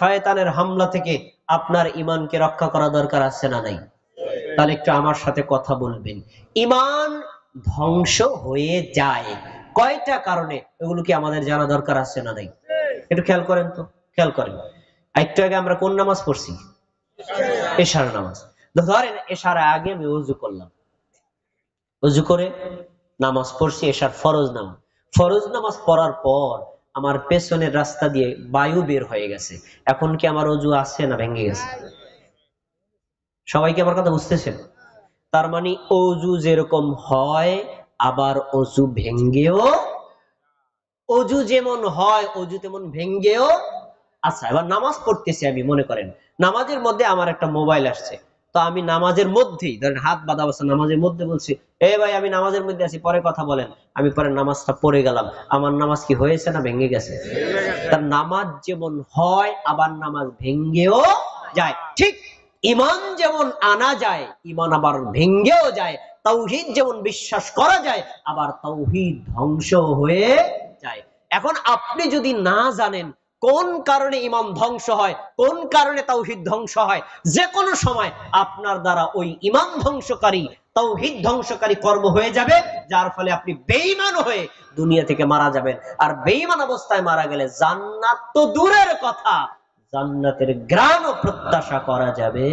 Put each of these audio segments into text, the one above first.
শয়তানের হামলা থেকে আপনার ঈমানকে রক্ষা করা দরকার আছে না নাই? তাহলে একটু আমার সাথে কথা বলবেন। ঈমান ধ্বংস হয়ে যায় কয়টা কারণে, এগুলো কি আমাদের জানা দরকার আছে না নাই? একটু খেয়াল করেন তো, খেয়াল করেন। একটু আগে আমরা কোন নামাজ পড়ছি? এশার নামাজ। ধরেন এশার আগে আমি ওযু করলাম, ওযু করে নামাজ পড়ছি, এশার ফরজ নামাজ। ফরজ নামাজ পড়ার পর আমার পেছনের রাস্তা দিয়ে বায়ু বের হয়ে গেছে। এখন কি আমার ওযু আছে না ভেঙে গেছে? সবাই কি আমার কথা বুঝতেছেন? তার মানে ওযু যেরকম হয় আবার ওযু ভেঙ্গেও, ওযু যেমন হয় ওযু তেমন ভেঙ্গেও। আচ্ছা, এবার নামাজ পড়তেছি আমি, মনে করেন নামাজের মধ্যে আমার একটা মোবাইল আসছে, তো আমি নামাজের মধ্যেই ধরেন হাত বাঁধা অবস্থা নামাজের মধ্যে বলছি, এ ভাই আমি নামাজের মধ্যে আছি, পরে কথা বলেন। আমি পরে নামাজটা পড়ে গেলাম, আমার নামাজ কি হয়েছে না ভেঙে গেছে? তার নামাজ যেমন হয় আবার নামাজ ভেঙ্গেও যায়, ঠিক ঈমান যেমন আনা যায় ঈমান আবার ভেঙ্গেও যায়। তাওহীদ যেমন বিশ্বাস করা যায় আবার তাওহীদ ধ্বংস হয়ে যায়। এখন আপনি যদি না জানেন কোন কারণে ঈমান ধ্বংস হয়, কোন কারণে তাওহীদ ধ্বংস হয়, যে কোনো সময় আপনার দ্বারা ওই ঈমান ধ্বংসকারী তাওহীদ ধ্বংসকারী কর্ম হয়ে যাবে, যার ফলে আপনি বেঈমান হয়ে দুনিয়া থেকে মারা যাবেন। আর বেঈমান অবস্থায় মারা গেলে জান্নাত তো দূরের কথা, জান্নাতের ঘ্রাণও প্রত্যাশা করা যাবে।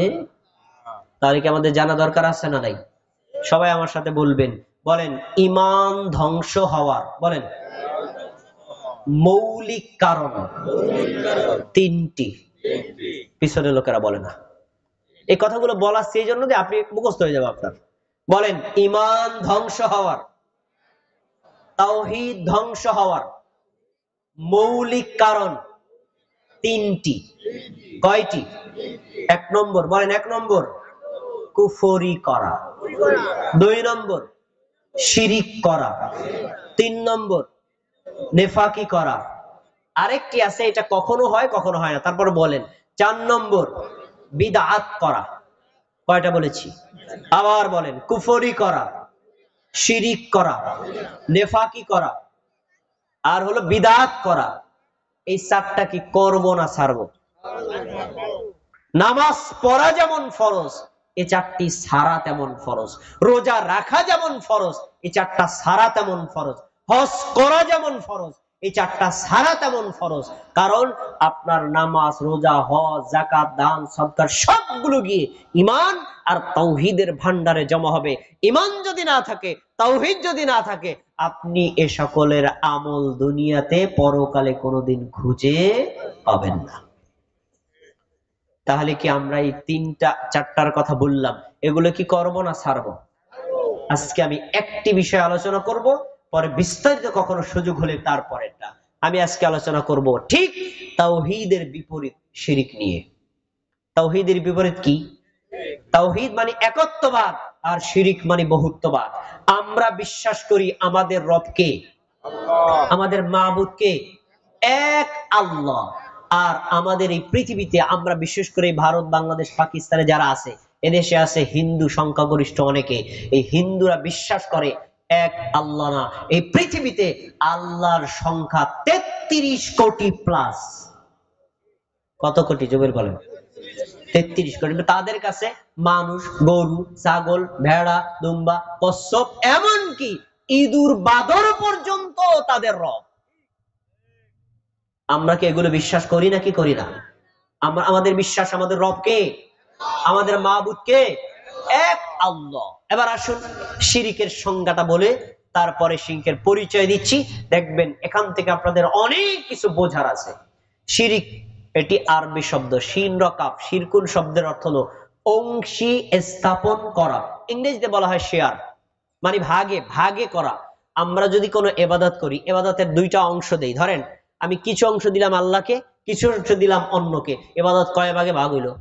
তাহলে কি আমাদের জানা দরকার আছে না নাই? সবাই আমার সাথে বলবেন, বলেন ঈমান ধ্বংস হওয়ার, বলেন মৌলিক কারণ তিনটি। পিছনের লোকেরা বলে না। এই কথাগুলো বলা সেই জন্য যে আপনি মুখস্থ হয়ে যাবে আপনার। বলেন ঈমান ধ্বংস হওয়ার, তাওহীদ ধ্বংস হওয়ার মৌলিক কারণ তিনটি। কয়টি? এক নম্বর, বলেন এক নম্বর কুফরি করা, দুই নম্বর শিরিক করা, তিন নম্বর নেফাকি করা। আরেকটি আছে, এটা কখনো হয় কখনো হয় না, তারপর বলেন চার নম্বর বিদআত করা। কয়টা বলেছি? আবার বলেন কুফরি করা, শিরিক করা, নেফাকি করা, আর হলো বিদআত করা। এই চারটা কি করব না ছাড়বো? নামাজ পড়া যেমন ফরজ, এই চারটি সারা তেমন ফরজ। রোজা রাখা যেমন ফরজ, এই চারটা সারা তেমন ফরজ। হজ করা যেমন ফরজ, এই চারটা সারা তেমন ফরজ। কারণ আপনার নামাজ, রোজা, হজ, যাকাত, দান, সদকা সবগুলো গিয়ে ঈমান আর তাওহীদের ভান্ডারে জমা হবে। ঈমান যদি না থাকে, তাওহীদ যদি না থাকে, আপনি এ সকলের আমল দুনিয়াতে পরকালে কোনোদিন খুঁজে পাবেন না। তাহলে কি আমরা এই তিনটা চারটার কথা বললাম, এগুলো কি করব না ছাড়বো? আজকে আমি একটি বিষয় আলোচনা করব, পরে বিস্তারিত কখনো সুযোগ হলে তারপরেরটা। আমি আজকে আলোচনা করব ঠিক তাওহীদের বিপরীত শিরিক নিয়ে। তাওহীদের বিপরীত কি? তাওহীদ মানে একত্ববাদ আর শিরিক মানে বহুত্ববাদ। আমরা বিশ্বাস করি আমাদের রবকে, আমাদের মাবুদকে এক আল্লাহ। আর আমাদের এই পৃথিবীতে আমরা বিশেষ করে ভারত, বাংলাদেশ, পাকিস্তানে যারা আছে, এদেশে আছে হিন্দু সংখ্যাগরিষ্ঠ অনেকে। এই হিন্দুরা বিশ্বাস করে এক আল্লাহ না, এই পৃথিবীতে আল্লাহর সংখ্যা ৩৩ কোটি প্লাস। কত কোটি জবের বলেন? ৩৩ কোটি। তাদের কাছে মানুষ, গরু, ছাগল, ভেড়া, দুম্বা, কচ্ছপ, এমনকি ইঁদুর, বাদর পর্যন্ত তাদের রব। আমরা কি এগুলো বিশ্বাস করি নাকি করি না? আমাদের বিশ্বাস আমাদের রবকে, আমাদের মাবুদকে এক আল্লাহ। এবার আসুন শিরিকের সংজ্ঞাটা বলে তারপরে শিরকের পরিচয় দিচ্ছি। দেখবেন এখান থেকে আপনাদের অনেক কিছু বোঝার আছে। শিরিক এটি আরবি শব্দ, শিন রকাব। শিরকুন শব্দের অর্থ হলো অংশী স্থাপন করা। ইংরেজিতে বলা হয় শেয়ার, মানে ভাগে ভাগে করা। আমরা যদি কোনো ইবাদত করি, ইবাদতের দুইটা অংশ দেই। ধরেন আমি কিছু অংশ দিলাম আল্লাহকে, কিছু অংশ দিলাম অন্যকে। ইবাদত কয় ভাগে ভাগ হইলো?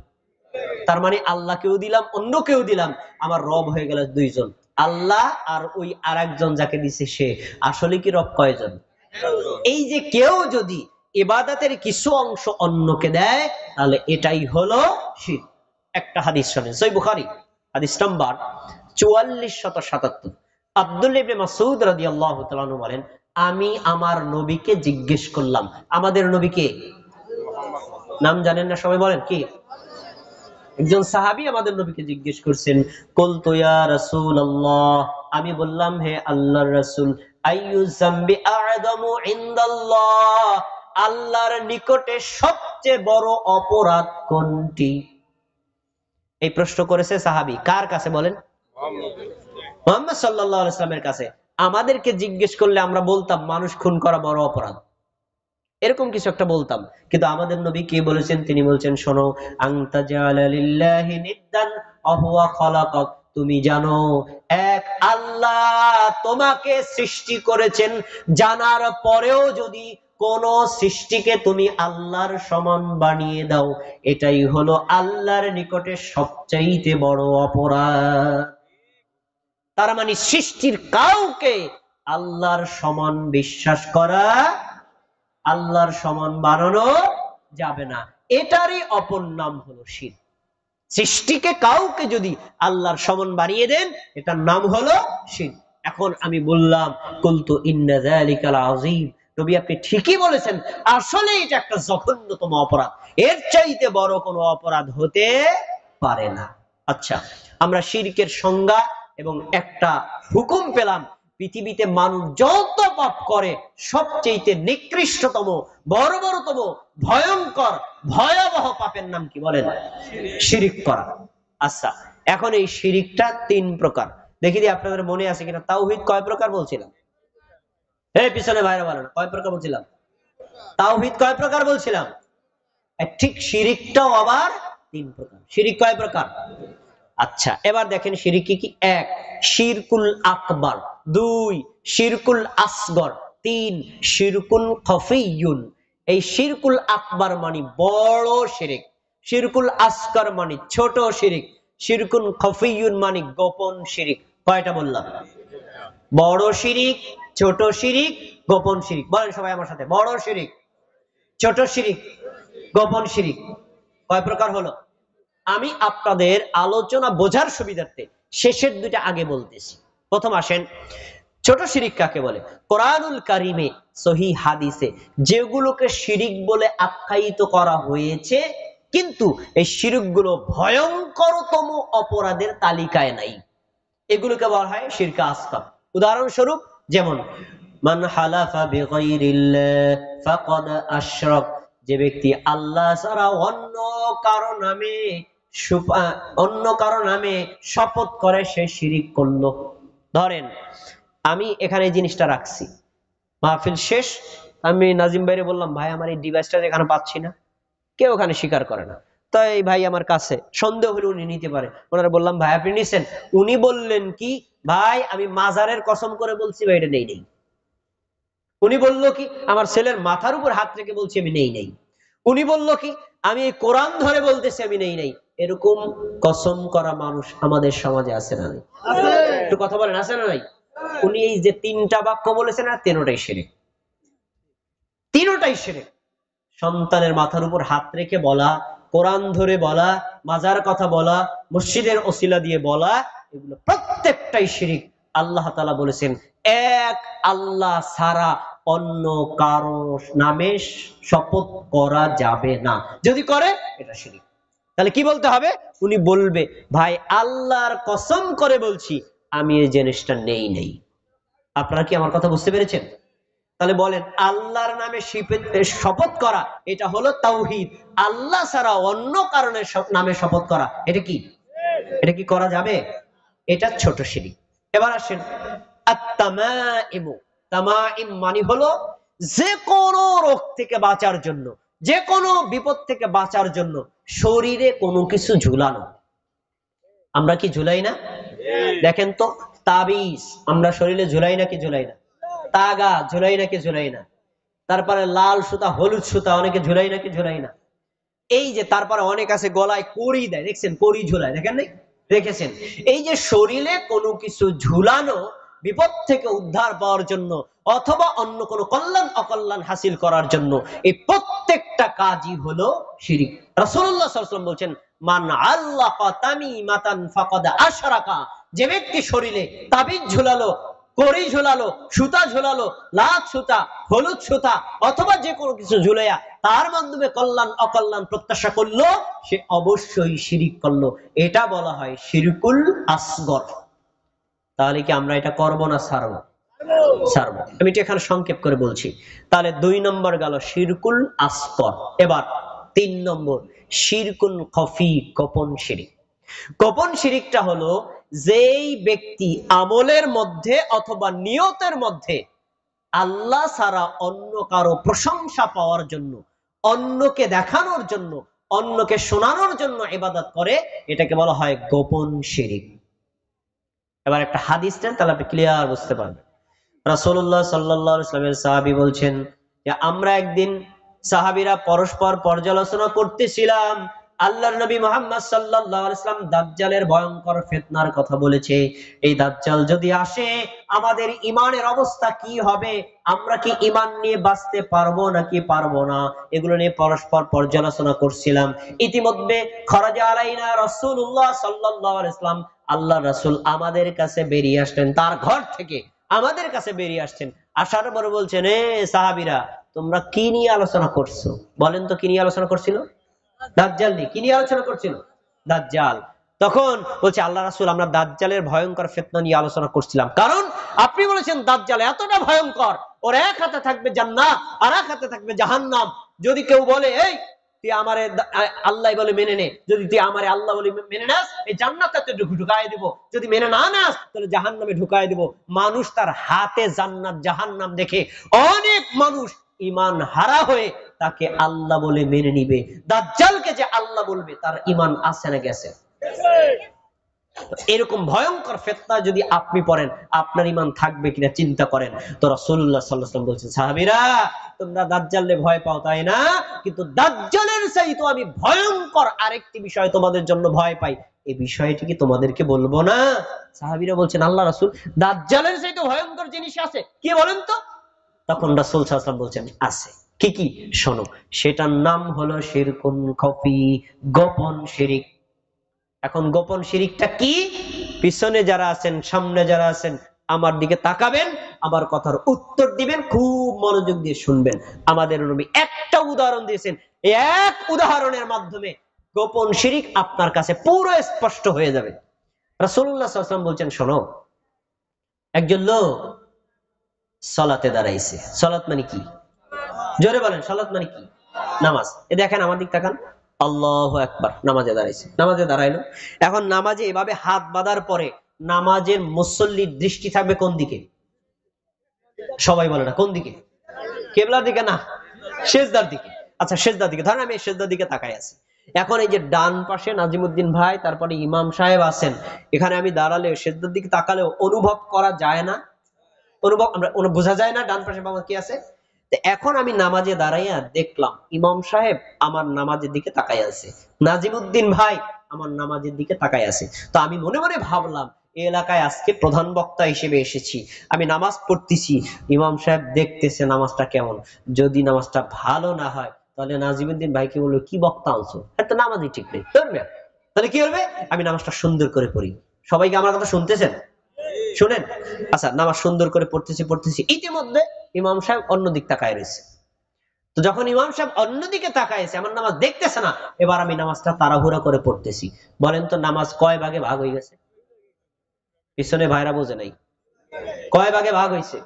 তার মানে আল্লাহকেও দিলাম, অন্যকেও দিলাম, আমার রব হয়ে গেল দুইজন, আল্লাহ আর ওই আরেকজন যাকে দিছে সে। আসলে কি রব কয়জন? এই যে কেউ যদি ইবাদতের কিছু অংশ অন্যকে দেয়, তাহলে এটাই হলো শিরক। একটা হাদিস শোনেন, সহিহ বুখারী হাদিস নাম্বার 4477। আব্দুল্লাহ ইবনে মাসউদ রাদিয়াল্লাহু তাআলা আনহু বলেন, আমি আমার নবীকে জিজ্ঞেস করলাম। আমাদের নবীকে নাম জানেন না সবাই, বলেন কি? একজন সাহাবী আমাদের নবীকে জিজ্ঞেস করছেন, কুলতু ইয়া রাসূলুল্লাহ, আমি বললাম হে আল্লাহর রাসূল, আইয়ু যামবি আ'যামু ইনদাল্লাহ, আল্লাহর নিকটে সবচেয়ে বড় অপরাধ কোনটি? এই প্রশ্ন করেছে সাহাবী কার কাছে বলেন? মুহাম্মদ সাল্লাল্লাহু আলাইহি ওয়াসাল্লামের কাছে। আমাদেরকে জিজ্ঞেস করলে আমরা বলতাম মানুষ খুন করা বড় অপরাধ, এরকম কিছু একটা বলতাম। কিন্তু আমাদের নবী কি বলেছেন? তিনি বলছেন, শোনো, আনতা জাআলা লিল্লাহি নিদ্দান ওয়া হুয়া খালাকাক, তুমি জানো এক আল্লাহ তোমাকে সৃষ্টি করেছেন, জানার পরেও যদি কোন সৃষ্টিকে তুমি আল্লাহর সমান বানিয়ে দাও, এটাই হলো আল্লাহর নিকটে সবচাইতে বড় অপরাধ। তার মানে সৃষ্টির কাউকে আল্লাহর সমান বিশ্বাস করা, আল্লাহর সমান বানানো যাবে না, এটারই অপর নাম হলো শিরক। সৃষ্টিকে কাউকে যদি আল্লাহর সমান বানিয়ে দেন, এটার নাম হলো শিরক। এখন আমি বললাম, কুলতু ইন্না যালিকাল আযীম, নবী আপনি ঠিকই বলেছেন, আসলে এটা একটা জঘন্যতম অপরাধ, এর চাইতে বড় কোনো অপরাধ হতে পারে না। আচ্ছা, আমরা শিরকের সংজ্ঞা এবং একটা হুকুম পেলাম। পৃথিবীতে মানুষ যত পাপ করে সবচেয়ে নিকৃষ্টতম, বর্বরতম, ভয়ঙ্কর, ভয়াবহ পাপের নাম কি বলেন? শিরিক করা। আচ্ছা, এখন এই শিরিকটা 3 প্রকার। দেখি দি আপনাদের মনে আছে কিনা। তাওহীদ কয় প্রকার বলছিলাম? এই পিছনে ভাইরা বলেন, কয় প্রকার বলছিলাম? তাওহীদ কয় প্রকার বলছিলাম? ঠিক শিরিকটাও আবার 3 প্রকার। শিরিক কয় প্রকার? আচ্ছা, এবার দেখেন শিরিক কি কি। 1 শিরকুল আকবার, 2 শিরকুল আসগর, 3 শিরকুল খফিয়ুন। এই শিরকুল আকবার মানে বড় শিরিক, শিরকুল আসগর মানে ছোট শিরিক, শিরকুল খফিয়ুন মানে গোপন শিরিক। কয়টা বললাম? বড় শিরিক, ছোট শিরিক, গোপন শিরিক। বলেন সবাই আমার সাথে, বড় শিরিক, ছোট শিরিক, গোপন শিরিক। কয় প্রকার হলো? আমি আপনাদের আলোচনা বোঝার সুবিধার্থে শেষের দুইটা আগে বলতেছি। প্রথম আসেন, ছোট শিরিক কাকে বলে? কোরআনুল কারিমে, সহিহ হাদিসে যেগুলোকে শিরিক বলে আখ্যায়িত করা হয়েছে, কিন্তু এই শিরিকগুলো ভয়ঙ্করতম অপরাধের তালিকায় নাই, এগুলোকে বলা হয় শিরক আসগর। উদাহরণস্বরূপ, যেমন মান হালাফা বিগাইরিল্লাহ ফাকাদ আশরাক, যে ব্যক্তি আল্লাহ ছাড়া অন্য কারো নামে শপথ করে সে শিরিক করলো। ধরেন আমি এখানে এই জিনিসটা রাখছি, মাহফিল শেষ, আমি নাজিম ভাইরে বললাম, ভাই আমার এই ডিভাইসটা এখানে পাচ্ছি না, কেউ ওখানে স্বীকার করে না। তো এই ভাই আমার কাছে সন্দেহ হলে উনি নিতে পারে, ওনারা বললাম ভাই আপনি নিছেন, উনি বললেন কি, ভাই আমি মাজারের কসম করে বলছি ভাই এটা নেই। উনি বললো কি, আমার ছেলের মাথার উপর হাত রেখে বলছি আমি নেই। উনি বললো কি, আমি এই কোরআন ধরে বলতেছি আমি নেই। এরকম কসম করা মানুষ আমাদের সমাজে আছে না? একটু কথা বলেন, আছে না নাই? উনি এই যে 3টা বাক্য বলেছেন না, 3টাই শিরক, 3টাই শিরক। সন্তানের মাথার উপর হাত রেখে বলা, কোরআন ধরে বলা, মাজার কথা বলা, মসজিদের ওসিলা দিয়ে বলা, এগুলো প্রত্যেকটাই শিরক। আল্লাহ তাআলা বলেছেন, এক আল্লাহ ছাড়া অন্য কারো নামে শপথ করা যাবে না, যদি করে এটা শিরক। তাহলে কি বলতে হবে? উনি বলবে, ভাই আল্লাহর কসম করে বলছি আমি এই জিনিসটা নেই। আপনারা কি আমার কথা বুঝতে পেরেছেন? তাহলে বলেন, আল্লাহর নামে শপথ করা এটা হলো তাওহীদ, আল্লাহ ছাড়া অন্য কারণে নামে শপথ করা এটা কি? এটা কি করা যাবে? এটা ছোট শিরক। এবার আসেন আত-তামাইম। তামাইম মানে হলো যে কোনো রোগ থেকে বাঁচার জন্য, যে কোনো বিপদ থেকে বাঁচার জন্য শরীরে কোনো কিছু ঝুলানো। আমরা কি ঝুলাই না? দেখেন তো, তাবিজ আমরা শরীরে ঝুলাই নাকি ঝুলাই না? তাগা ঝুলাই নাকি ঝুলাই না? তারপরে লাল সুতা, হলুদ সুতা অনেকে ঝুলাই নাকি ঝুলাই না? এই যে তারপরে অনেক আছে গলায় কড়ি দেয়, দেখছেন কড়ি ঝুলায়, দেখেন নাই? দেখেছেন? এই যে শরীরে কোনো কিছু ঝুলানো বিপদ থেকে উদ্ধার পাওয়ার জন্য অথবা অন্য কোনো কল্যাণ অকল্যাণ হাসিল করার জন্য, এই প্রত্যেকটা কাজই হলো শিরক। রাসূলুল্লাহ সাল্লাল্লাহু আলাইহি ওয়াসাল্লাম বলছেন, মান আল্লাকা তামিমাতান ফাকাদ আশরাকা, যে ব্যক্তি শরীরে তাবিজ ঝুলালো কড়ি ঝোলালো, সুতা ঝোলালো, লাখ সুতা, হলুদ সুতা অথবা যে কোনো কিছু ঝুলাইয়া তার মাধ্যমে কল্যাণ অকল্যাণ প্রত্যাশা করলো, সে অবশ্যই শিরিক করলো। এটা বলা হয় শিরকুল আসগর। তাহলে কি আমরা এটা করবো না ছাড়বো? ছাড়বো। আমি এটা এখানে সংক্ষেপ করে বলছি। তাহলে 2 নম্বর গেল শিরকুল আসগর। এবার 3 নম্বর শিরকুল খফি, গোপন শিরিক। গোপন শিরিকটা হলো যেই ব্যক্তি আমলের মধ্যে অথবা নিয়তের মধ্যে আল্লাহ ছাড়া অন্য কারো প্রশংসা পাওয়ার জন্য, অন্যকে দেখানোর জন্য, অন্যকে শোনানোর জন্য ইবাদত করে, এটাকে বলা হয় গোপন শিরিক। এবার একটা হাদিস নেন, তাহলে আপনি ক্লিয়ার বুঝতে পারবেন। রাসূলুল্লাহ সাল্লাল্লাহু আলাইহি ওয়াসাল্লামের সাহাবী বলছেন যে আমরা একদিন সাহাবীরা পরস্পর পর্যালোচনা করতেছিলাম, আল্লাহর নবী মুহাম্মদ সাল্লাল্লাহু আলাইহি ওয়াসাল্লাম দাজ্জালের ভয়ঙ্কর ফিতনার কথা বলেছে। এই দাজ্জাল যদি আসে আমাদের ঈমানের অবস্থা কি হবে, আমরা কি ঈমান নিয়ে বাঁচতে পারবো নাকি পারবো না, এগুলো নিয়ে পরস্পর পর্যালোচনা করছিলাম। ইতিমধ্যে খরাজা আলাইনা রাসূলুল্লাহ সাল্লাল্লাহু আলাইহি ওয়াসাল্লাম, আল্লাহর রাসূল আমাদের কাছে বেরিয়ে আসলেন, তার ঘর থেকে আমাদের কাছে বেরিয়ে আসছেন। আসার পরে বলছেন, এ সাহাবীরা তোমরা কি নিয়ে আলোচনা করছো? বলেন তো কি নিয়ে আলোচনা করছিল? দাজ্জাল নিয়ে। কি নিয়ে আলোচনা করছিল? দাজ্জাল। তখন বলছে আল্লাহ রাসূল আমরা দাজ্জালের ভয়ঙ্কর ফিতনা নিয়ে আলোচনা করছিলাম, কারণ আপনি বলেছেন দাজ্জাল এতটা ভয়ঙ্কর, ওর এক হাতে থাকবে জান্নাত আর এক হাতে থাকবে জাহান্নাম। যদি কেউ বলে এই তুই আমারে আল্লাহ বলে মেনে নে, যদি তুই আমারে আল্লাহ বলে মেনে নাস এই জান্নাতে ঢুকায় দিব, যদি মেনে না নাস তাহলে জাহান্নামে ঢুকায় দিব। মানুষ তার হাতে জান্নাত জাহান্নাম দেখে অনেক মানুষ ঈমান হারা হয়ে তাকে আল্লাহ বলে মেনে নিবে। দাজ্জালকে যে আল্লাহ বলবে তার ঈমান আছে না গেছে? এরকম ভয়ঙ্কর ফিতনা যদি আপনি পড়েন আপনার ঈমান থাকবে কিনা চিন্তা করেন। তো রাসূলুল্লাহ সাল্লাল্লাহু আলাইহি ওয়াসাল্লাম বলছেন, সাহাবীরা তোমরা দাজ্জালে ভয় পাও তাই না, কিন্তু দাজ্জালের চাইতে আমি ভয়ঙ্কর আরেকটি বিষয় তোমাদের জন্য ভয় পাই, এই বিষয়টি কি তোমাদেরকে বলবো না? সাহাবীরা বলছেন, আল্লাহ রাসূল দাজ্জালের চাইতে ভয়ঙ্কর জিনিস আছে, কি বলেন তো? তখন রাসূল সাল্লাল্লাহু আলাইহি ওয়াসাল্লাম বলছেন, আছে। কি কি? শোনো, সেটার নাম হলো শিরকুন খফি, গোপন শিরিক। এখন গোপন শিরিকটা কি? পিছনে যারা আছেন সামনে যারা আছেন আমার দিকে তাকাবেন, আমার কথার উত্তর দিবেন, খুব মনোযোগ দিয়ে শুনবেন। আমাদের নবী একটা উদাহরণ দিয়েছেন, এক উদাহরণের মাধ্যমে গোপন শিরিক আপনার কাছে পুরো স্পষ্ট হয়ে যাবে। রাসূলুল্লাহ সাল্লাল্লাহু আলাইহি ওয়াসাল্লাম বলছেন, শোনো, একজন লোক সালাতে দাঁড়াইছে। সালাত মানে কি? জোরে বলেন, সালাত মানে কি? নামাজ। এ দেখেন আমার দিক তাকান, আল্লাহু আকবার, নামাজে দাঁড়াইছে। নামাজে দাঁড়াইলো, এখন নামাজে এভাবে হাত বাঁধার পরে নামাজের মুসল্লির দৃষ্টি থাকবে কোন দিকে? সবাই বলে না কোন দিকে? কিবলার দিকে না, সিজদার দিকে। আচ্ছা সিজদার দিকে, ধরেন আমি সিজদার দিকে তাকাই আছি। এখন এই যে ডান পাশে নাজিমউদ্দিন ভাই, তারপরে ইমাম সাহেব আছেন, এখানে আমি দাঁড়ালে সিজদার দিকে তাকালেও অনুভব করা যায় না? আমরা বোঝা যায় না ডান পাশে বাবা কি আছে? এখন আমি নামাজে দাঁড়াইয়া দেখলাম ইমাম সাহেব আমার নামাজের দিকে তাকাই আছে, নাজিমউদ্দিন ভাই আমার নামাজের দিকে তাকাই আছে। তো আমি মনে মনে ভাবলাম এই এলাকায় আজকে প্রধান বক্তা হিসেবে এসেছি, আমি নামাজ পড়তেছি, ইমাম সাহেব দেখতেছে নামাজটা কেমন। যদি নামাজটা ভালো না হয় তাহলে নাজিমউদ্দিন ভাইকে বলবো কি বক্তা আনছো, এত নামাজই ঠিক নেই। তাহলে কি হবে? আমি নামাজটা সুন্দর করে পড়ি। সবাইকে আমার কথা শুনতেছেন? শুনেন। আচ্ছা, নামাজ সুন্দর করে পড়তেছি, ইতিমধ্যে ইমাম সাহেব অন্যদিক তাকায় রয়েছে। তো যখন ইমাম সাহেব অন্যদিকে তাকাইছে, আমার নামাজ দেখতেছে না, এবার আমি নামাজটা তাড়াহুড়া করে পড়তেছি। বলেন তো নামাজ কয় ভাগে ভাগ হয়ে গেছে? পিছনে ভাইরা বোঝে নাই, কয় ভাগে ভাগ হয়েছে?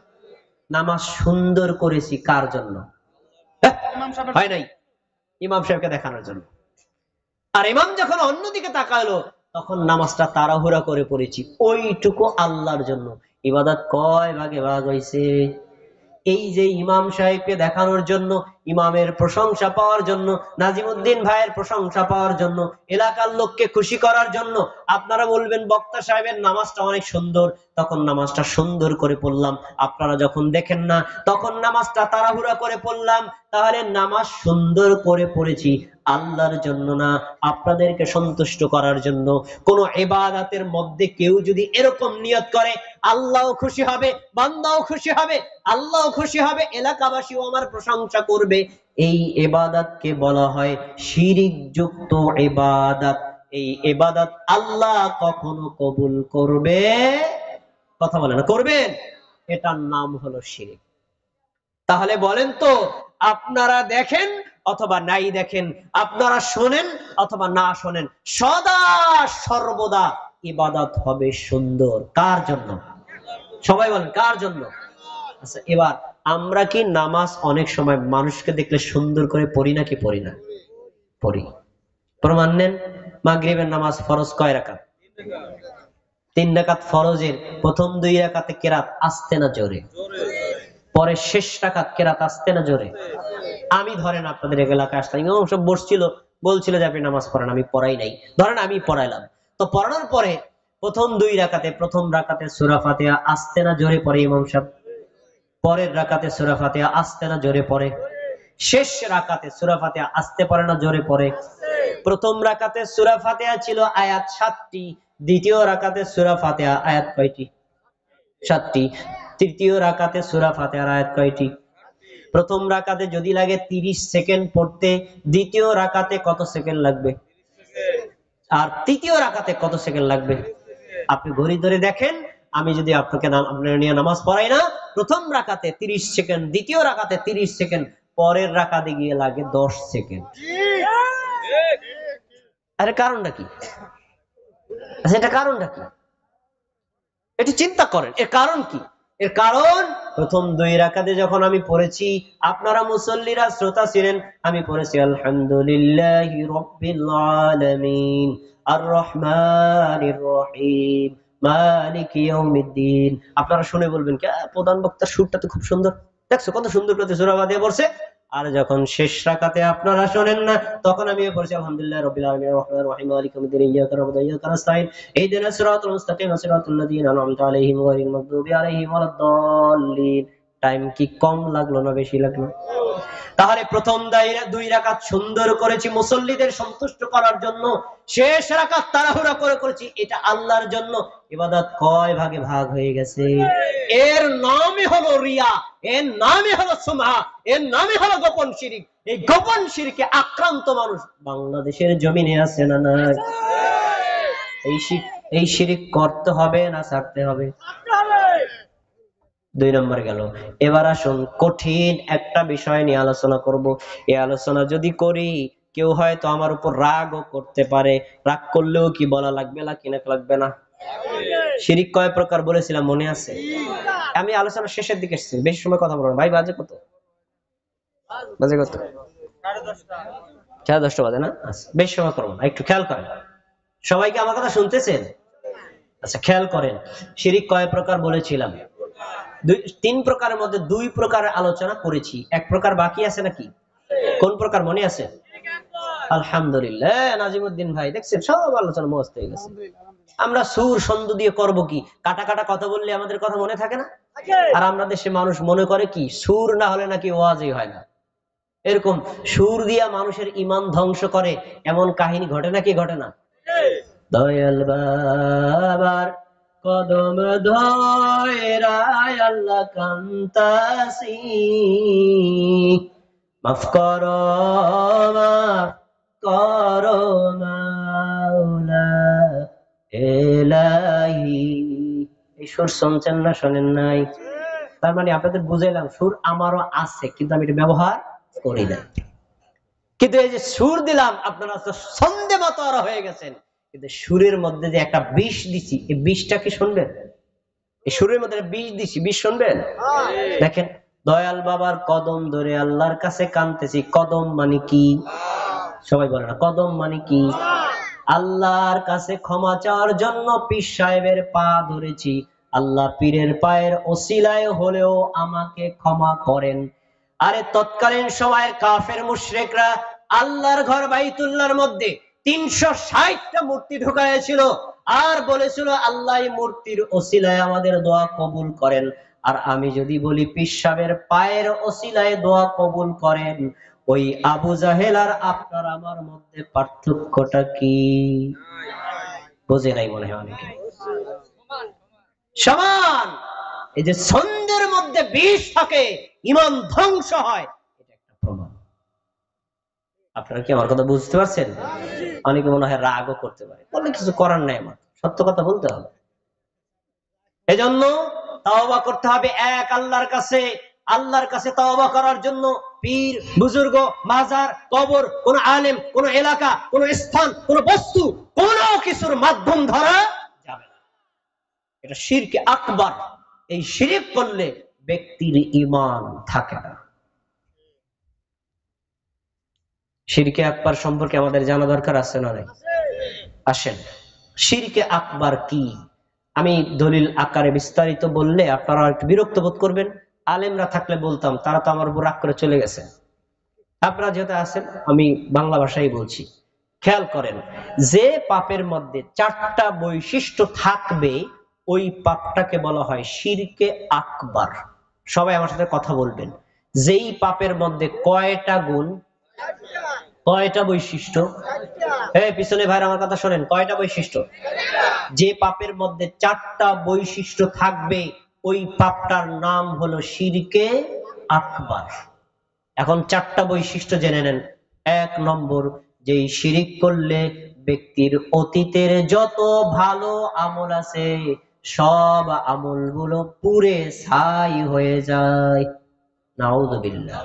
নামাজ সুন্দর করেছি কার জন্য? হয় নাই, ইমাম সাহেবকে দেখানোর জন্য। আর ইমাম যখন অন্যদিকে তাকালো তখন নামাজটা তাড়াহুড়া করে পড়েছি ওইটুকু আল্লাহর জন্য। ইবাদত কয় ভাগে ভাগ হয়েছে? এই যে ইমাম সাহেবকে দেখানোর জন্য, ইমামের প্রশংসা পাওয়ার জন্য, নাজিমউদ্দিন ভাইয়ের প্রশংসা পাওয়ার জন্য, এলাকার লোককে খুশি করার জন্য আপনারা বলবেন বক্তা সাহেবের নামাজটা অনেক সুন্দর, তখন নামাজটা সুন্দর করে পড়লাম। আপনারা যখন দেখেন না তখন নামাজটা তাড়াহুড়া করে পড়লাম। তাহলে নামাজ সুন্দর করে পড়েছি আল্লাহর জন্য না, আপনাদেরকে সন্তুষ্ট করার জন্য। কোন ইবাদতের মধ্যে কেউ যদি এরকম নিয়ত করে আল্লাহও খুশি হবে, বান্দাও খুশি হবে, আল্লাহও খুশি হবে, এলাকাবাসীও আমার প্রশংসা করবে, এই ইবাদতকে বলা হয় শিরিক যুক্ত ইবাদত। এই ইবাদত আল্লাহ কখনো কবুল করবে? কথা বলে না, করবেন? এটার নাম হলো শিরক। তাহলে বলেন তো, আপনারা দেখেন অথবা নাই দেখেন, আপনারা শোনেন অথবা না শোনেন, সদা সর্বদা ইবাদত হবে সুন্দর কার জন্য? সবাই বলেন কার জন্য? আচ্ছা, এবার আমরা কি নামাজ অনেক সময় মানুষকে দেখলে সুন্দর করে পড়ি নাকি পড়ি না? পড়ি। প্রমাণ নেন। মাগরিবের নামাজ ফরজ কয় রাকাত? 3 রাকাত। ফরজের প্রথম 2 রাকাতে কেরাত আস্তে না জোরে? পরে শেষ রাকাত কেরাত আস্তে না জোরে? আমি ধরেন আপনাদের এলাকায় আসতাম, ইমাম সব বসছিল, বলছিল যে আপনি নামাজ পড়েন, আমি পড়াই নাই, ধরেন আমি পড়াইলাম। তো পড়ানোর পরে প্রথম 2 রাকাতে, প্রথম রাকাতে সূরা ফাতিহা আস্তে না জোরে পড়ে ইমাম সাহেব, পরের রাকাতে সূরা ফাতিহা আস্তে না জোরে পড়ে, শেষ রাকাতে সূরা ফাতিহা আস্তে পড়ে না জোরে পড়ে? প্রথম রাকাতে সূরা ফাতিহা ছিল আয়াত 7টি, দ্বিতীয় রাকাতে সূরা ফাতিহা আয়াত কয়টি? 7টি। তৃতীয় রাকাতে সূরা ফাতিহার আয়াত কয়টি? প্রথম রাকাতে যদি লাগে 30 সেকেন্ড পড়তে, দ্বিতীয় রাকাতে কত সেকেন্ড লাগবে? আর তৃতীয় রাকাতে কত সেকেন্ড লাগবে? আপনি ঘড়ি ধরে দেখেন। আমি যদি আপনাকে আপনার নিয়ে নামাজ পড়াই না, প্রথম রাকাতে 30 সেকেন্ড, দ্বিতীয় রাকাতে 30 সেকেন্ড, পরের রাকাতে গিয়ে লাগে 10 সেকেন্ড। আরে কারণটা কি? এটা কারণটা কি? একটু চিন্তা করেন, এর কারণ কি? এর কারণ প্রথম 2 রাকাতে যখন আমি পড়েছি, আপনারা মুসল্লিরা শ্রোতা ছিলেন, আমি পড়েছি আলহামদুলিল্লাহি রাব্বিল আলামিন আর রহমানির রহিম মালিকি ইয়াউমিদ্দিন। আপনারা শুনে বলবেন কি, প্রধান বক্তার সুরটা তো খুব সুন্দর, দেখছো কত সুন্দর করে সূরা ফাতিহা পড়ছে। আর যখন শেষ রাকাতে আপনারা শোনেন না, তখন আমি পড়ছি আলহামদুলিল্লাহি রাব্বিল আলামিন আর রহমানির রহিম মালিকি ইয়াউমিদ্দিন ইয়্যাকা না'বুদু ওয়া ইয়্যাকা নাস্তাঈন ইহদিনাস সিরাতাল মুস্তাকিম সিরাতাল লাযীনা আন'আমতা আলাইহিম গায়রিল মাগদুবি আলাইহিম ওয়ালাদ-দাল্লিন। টাইম কি কম লাগলো না বেশি লাগলো? তাহলে প্রথম 2 রাকাত সুন্দর করেছি মুসল্লিদের সন্তুষ্ট করার জন্য, শেষ রাকাত তাড়াহুড়া করে করেছি এটা আল্লাহর জন্য। ইবাদত কয় ভাগে ভাগ হয়ে গেছে? এর নামই হলো রিয়া, এর নামই হলো সুমআ, এর নামই হলো গোপন শিরক। এই গোপন শিরকে আক্রান্ত মানুষ বাংলাদেশের জমিনে আছে না নাই? এই শিরক করতে হবে না ছাড়তে হবে? 2 নম্বর গেল। এবার আসুন কঠিন একটা বিষয় নিয়ে আলোচনা করব। এই আলোচনা যদি করি, কেউ হয়তো আমার উপর রাগও করতে পারে। রাগ করলেও কি বলা লাগবে না কিনা লাগবে না? শিরক কয় প্রকার বলেছিলাম মনে আছে? আমি আলোচনা শেষের দিকে এসেছি, বেশি সময় কথা বলবো না। ভাই বাজে কত? বাজে কত? 10:30 বাজে না? আচ্ছা, বেশি সময় করবো না, একটু খেয়াল করেন। সবাই কি আমার কথা শুনতেছেন? আচ্ছা, খেয়াল করেন। শিরক কয় প্রকার বলেছিলাম? 3 প্রকারের মধ্যে 2 প্রকারের আলোচনা করেছি, 1 প্রকার বাকি আছে নাকি? কোন প্রকার মনে আছে? আলহামদুলিল্লাহ, নাজিমউদ্দিন ভাই দেখছেন সব আলোচনা মুখস্থ হয়ে গেছে। আমরা সুর ছন্দ দিয়ে করব কি? কাটা কাটা কথা বললে আমাদের কথা মনে থাকে না? আর আমরা দেশে মানুষ মনে করে কি সুর না হলে নাকি ওয়াজই হয় না। এরকম সুর দিয়া মানুষের ঈমান ধ্বংস করে এমন কাহিনী ঘটে নাকি ঘটে না? দয়াল বাবার কদম ধরায় আল্লাহ কান্তাসি, মাফ করো মাফ করো মাওলা ইলাহি। এই সুর শুনছেন না শোনেন নাই? তার মানে আপনাদের বুঝাইলাম সুর আমারও আছে, কিন্তু আমি এটা ব্যবহার করি না। কিন্তু এই যে সুর দিলাম, আপনারা তো ছন্দে মাতোয়ারা হয়ে গেছেন, কিন্তু সুরের মধ্যে যে একটা বিষ দিছি, এই বিষটা কি শুনবেন? এই সুরের মধ্যে বিষ দিছি, বিষ শুনবেন? দেখেন, দয়াল বাবার কদম ধরে আল্লাহর কাছে কাঁদতেছি। কদম মানে কি? সবাই বলে না কদম মানে কি? আল্লাহর কাছে ক্ষমা চাওয়ার জন্য পীর সাহেবের পা ধরেছি। আল্লাহ পীরের পায়ের ওসিলায় হলেও আমাকে ক্ষমা করেন। আরে তৎকালীন সময়ের কাফের মুশরিকরা আল্লাহর ঘর বাইতুল্লাহর মধ্যে 360টা মূর্তি ঢুকাইছিল আর বলেছিল আল্লাহ মূর্তির ওসিলায় আমাদের দোয়া কবুল করেন। আর আমি যদি বলি পীর সাহেবের পায়ের ওসিলায় দোয়া কবুল করেন, ওই আবু জাহেল আর আপনার আমার মধ্যে পার্থক্যটা কি? বোঝে নাই মনে হয় অনেকে। সমান। এই যে ছন্দের মধ্যে বিষ থাকে, ঈমান ধ্বংস হয়, এটা একটা প্রমাণ। আপনারা কি আমার কথা বুঝতে পারছেন? অনেকে মনে হয় রাগও করতে পারে, বলে কিছু করার নাই, আমার সত্য কথা বলতে হবে। এজন্য তাওবা করতে হবে এক আল্লাহর কাছে। আল্লাহর কাছে তাওবা করার জন্য পীর, বুজুর্গ, মাজার, কবর, কোন আলেম, কোন এলাকা, কোন স্থান, কোন বস্তু, কোন কিছুর মাধ্যম ধরা যাবে না। এটা শিরকে আকবার। এই শিরক করলে ব্যক্তির ঈমান থাকে না। শিরকে আকবার সম্পর্কে আমাদের জানা দরকার আছে না নাই? আসেন, শিরকে আকবার কি? আমি দলিল আকারে বিস্তারিত বললে আপনারা একটু বিরক্ত বোধ করবেন। আলেমরা থাকলে বলতাম, তারা তো আমার উপর রাগ করে চলে গেছে। আপনারা যেহেতু আছেন, আমি বাংলা ভাষায় বলছি। খেয়াল করেন, যে পাপের মধ্যে 4টা বৈশিষ্ট্য থাকবে ওই পাপটাকে বলা হয় শিরকে আকবার। সবাই আমার সাথে কথা বলবেন। যেই পাপের মধ্যে কয়টা গুণ, কয়টা বৈশিষ্ট্য? পিছনে ভাইরা আমার কথা শোনেন, কয়টা বৈশিষ্ট্য? যে পাপের মধ্যে 4টা বৈশিষ্ট্য থাকবে ওই পাপটার নাম হলো শিরকে আকবার। এখন 4টা বৈশিষ্ট্য জেনে নেন। 1 নম্বর, যেই শিরিক করলে ব্যক্তির অতীতের যত ভালো আমল আছে সব আমলগুলো পুড়ে ছাই হয়ে যায়। নাউযুবিল্লাহ।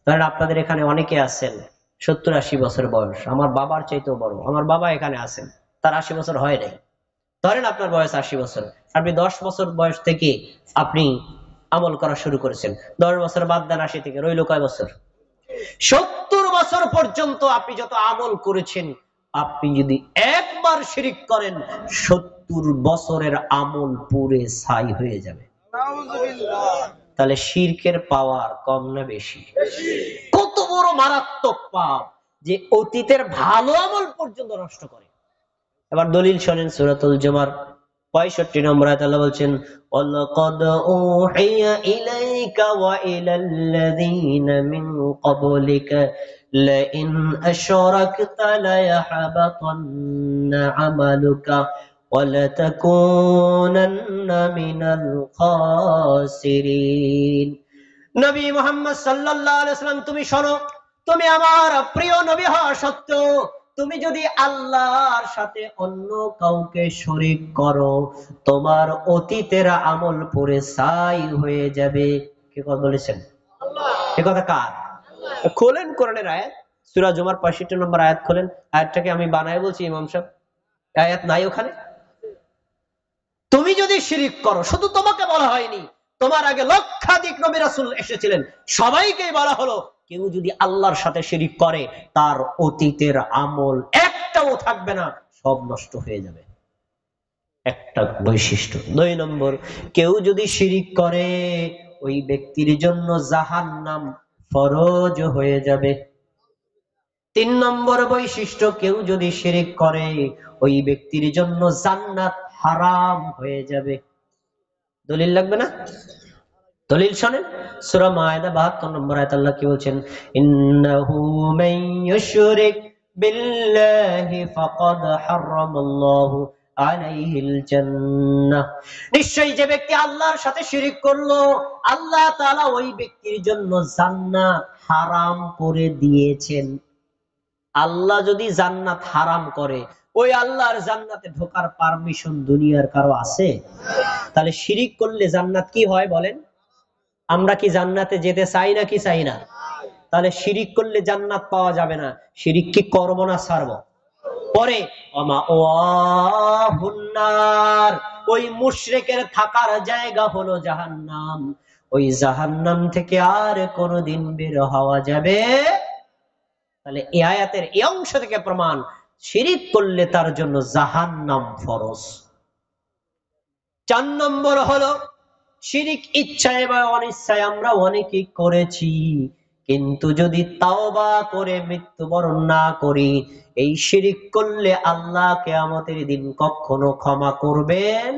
কারণ আপনাদের এখানে অনেকে আছেন 70-80 বছর বয়স, আমার বাবার চাইতেও বড়। আমার বাবা এখানে আছেন, তার 80 বছর হয় নাই। ধরেন আপনার বয়স 80 বছর, আপনি 10 বছর বয়স থেকে আপনি আমল করা শুরু করেছেন। 10 বছর বাদ দেন, 80 থেকে রইল কয় বছর? 70 বছর পর্যন্ত আপনি যত আমল করেছেন, আপনি যদি একবার শিরিক করেন 70 বছরের আমল পুড়ে ছাই হয়ে যাবে। তাহলে শিরকের পাওয়ার কম না বেশি? কত বড় মারাত্মক পাপ যে অতীতের ভালো আমল পর্যন্ত নষ্ট করে। এবার দলিল শোনেন, সূরাতুল জুমার 65 নম্বর আয়াতে আল্লাহ বলছেন, ওয়ালাকাদ উহিয়া ইলাইকা ওয়া ইলাল্লাযীনা মিন ক্বাবলিকা লাইন আশরাকতা লায়াহবাতান্না আমালুকা ওয়া লাতাকুনান্না মিনাল খাসিরিন। নবী মুহাম্মদ সাল্লাল্লাহু আলাইহি ওয়াসাল্লাম, তুমি শোনো, তুমি আমার প্রিয় নবী হওয়া সত্ত্বেও তুমি যদি আল্লাহর সাথে অন্য কাউকে শরীক করো, তোমার অতীতের আমল পুড়ে ছাই হয়ে যাবে। কে কথা বলেছেন? এ কথা কার? খোলেন কোরআনের আয়াত, সূরা জুমার 65 নম্বর আয়াত খোলেন। আয়াতটাকে আমি বানায় বলছি ইমাম সাহেব, আয়াত নাই ওখানে। তুমি যদি শিরিক করো, শুধু তোমাকে বলা হয়নি, তোমার আগে লক্ষাধিক নবী রাসূল এসেছিলেন, সবাইকে বলা হলো কেউ যদি আল্লাহর সাথে শিরিক করে তার অতীতের আমল একটাও থাকবে না, সব নষ্ট হয়ে যাবে। একটা বৈশিষ্ট্য। 2 নম্বর, কেউ যদি শিরিক করে ওই ব্যক্তির জন্য জাহান্নাম ফরজ হয়ে যাবে। 3 নম্বর বৈশিষ্ট্য, কেউ যদি শিরিক করে ওই ব্যক্তির জন্য জান্নাত হারাম হয়ে যাবে। দলিল লাগবে না? দলিল শোনেন, সূরা মায়েদা 72 নম্বর আয়াতে আল্লাহ কি বলছেন, ইন্নাহু মান ইউশরিক বিল্লাহি ফাকাদ হারামাল্লাহু আলাইহিল জান্নাহ। নিশ্চয়ই যে ব্যক্তি আল্লাহর সাথে শিরিক করলো, আল্লাহ তাআলা ওই ব্যক্তির জন্য জান্নাত হারাম করে দিয়েছেন। আল্লাহ যদি জান্নাত হারাম করে, ওই আল্লাহর জান্নাতে ঢোকার পারমিশন দুনিয়ার কারো আছে? তাহলে শিরিক করলে জান্নাত কি হয় বলেন? আমরা কি জান্নাতে যেতে চাই না কি চাই না? তাহলে শিরিক করলে জান্নাত পাওয়া যাবে না। শিরিক কি করব না ছাড়ব? পরে ওই মুশরিকের থাকার জায়গা হলো জাহান্নাম। ওই জাহান্নাম থেকে আর কোনোদিন বের হওয়া যাবে। তাহলে এই আয়াতের এই অংশ থেকে প্রমাণ, শিরিক করলে তার জন্য জাহান্নাম ফরজ। 4 নম্বর হলো, শিরিক ইচ্ছায় বা অনিচ্ছায় আমরা অনেকেই করেছি, কিন্তু যদি তাওবা করে মৃত্যুবরণ না করি, এই শিরিক করলে আল্লাহ কিয়ামতের দিন কখনো ক্ষমা করবেন?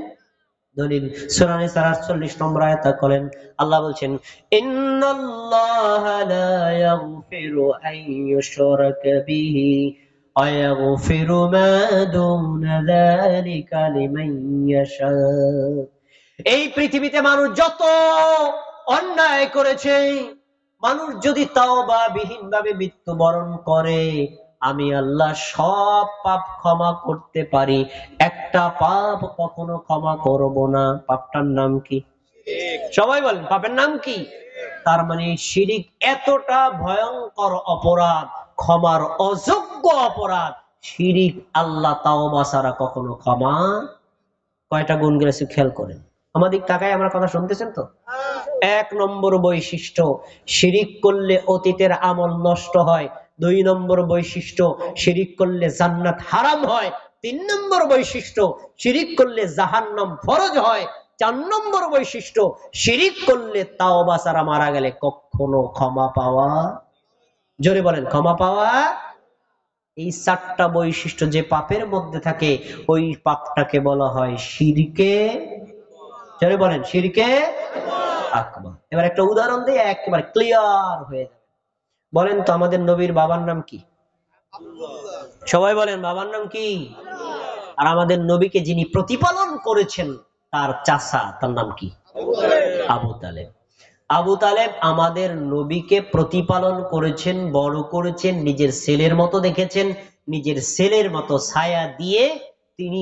দলিল সূরা নিসার 48 নম্বর আয়াতে বলেন, আল্লাহ বলছেন, ইন্নাল্লাহা লা ইয়াগফিরু আন ইউশরাকা বিহি ওয়া ইয়াগফিরু মা দুনা যালিকা লিমান ইয়াশা। এই পৃথিবীতে মানুষ যত অন্যায় করেছে, মানুষ যদি তাওবা বিহীন ভাবে মৃত্যুবরণ করে, আমি আল্লাহ সব পাপ ক্ষমা করতে পারি, একটা পাপ কখনো ক্ষমা করব না। পাপটার নাম কি? সবাই বলেন পাপের নাম কি? তার মানে শিরিক এতটা ভয়ঙ্কর অপরাধ, ক্ষমার অযোগ্য অপরাধ। শিরিক আল্লাহ তাওবা ছাড়া কখনো ক্ষমা। কয়টা গুণ গেছে খেয়াল করেন, আমাদের টাকায় আমার কথা শুনতেছেন তো? 1 নম্বর বৈশিষ্ট্য, শিরিক করলে অতীতের আমল নষ্ট হয়। 2 নম্বর বৈশিষ্ট্য, শিরিক করলে জান্নাত হারাম হয়। 3 নম্বর বৈশিষ্ট্য, শিরিক করলে জাহান্নাম ফরজ হয়। 4 নম্বর বৈশিষ্ট্য, শিরিক করলে তাওবা ছাড়া মারা গেলে কখনো ক্ষমা পাওয়া। জোরে বলেন ক্ষমা পাওয়া। এই 4টা বৈশিষ্ট্য যে পাপের মধ্যে থাকে, ওই পাপটাকে বলা হয় শিরকে, জোরে বলেন শিরকে আকবার। এবার একটা উদাহরণ দিয়ে একেবারে ক্লিয়ার হয়ে যাবে। বলেন তো আমাদের নবীর বাবার নাম কি? সবাই বলেন বাবার নাম কি? আর আমাদের নবীকে যিনি প্রতিপালন করেছেন তার চাচা, তার নাম কি? আবু তালেব। আবু তালেব আমাদের নবীকে প্রতিপালন করেছেন, বড় করেছেন, নিজের ছেলের মতো দেখেছেন, নিজের ছেলের মতো ছায়া দিয়ে তিনি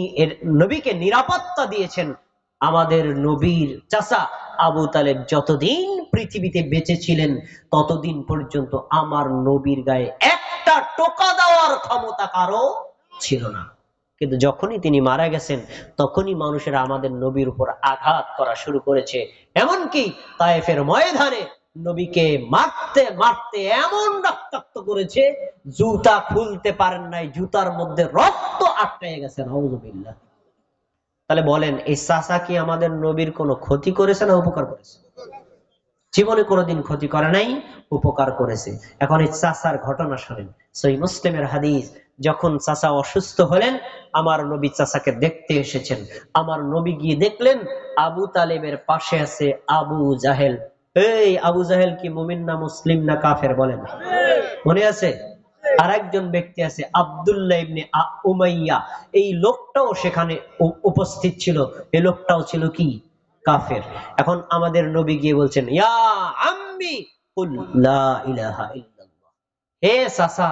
নবীকে নিরাপত্তা দিয়েছেন। আমাদের নবীর চাচা আবু তালেব যতদিন পৃথিবীতে বেঁচে ছিলেন ততদিন পর্যন্ত আমার নবীর গায়ে একটা টোকা দেওয়ার ক্ষমতা কারো ছিল না। কিন্তু যখনই তিনি মারা গেছেন তখনই মানুষেরা আমাদের নবীর উপর আঘাত করা শুরু করেছে। এমনকি তায়েফের ময়দানে নবীকে মারতে মারতে এমন রক্তাক্ত করেছে, জুতা খুলতে পারেন নাই, জুতার মধ্যে রক্ত আটকে গেছে। নাউযুবিল্লাহ। তাহলে বলেন এই চাচা কি আমাদের নবীর কোনো ক্ষতি করেছে না উপকার করেছে? জীবনে কোনোদিন ক্ষতি করে নাই, উপকার করেছে। এখন এই চাচার ঘটনা শোনেন। সহিহ মুসলিমের হাদিস, যখন চাচা অসুস্থ হলেন আমার নবী চাচাকে দেখতে এসেছেন। আমার নবী গিয়ে দেখলেন আবু তালেবের পাশে আছে আবু জাহেল। এই আবু জাহেল কি মুমিন না মুসলিম না কাফের বলেন? মনে আছে? আর একজন ব্যক্তি আছে আব্দুল্লাহ ইবনে উমাইয়া, এই লোকটাও সেখানে উপস্থিত ছিল। এই লোকটাও ছিল কি? কাফের। এখন আমাদের নবী গিয়ে বলছেন ইয়া আম্মি কুল লা ইলাহা ইল্লাল্লাহ, হে চাচা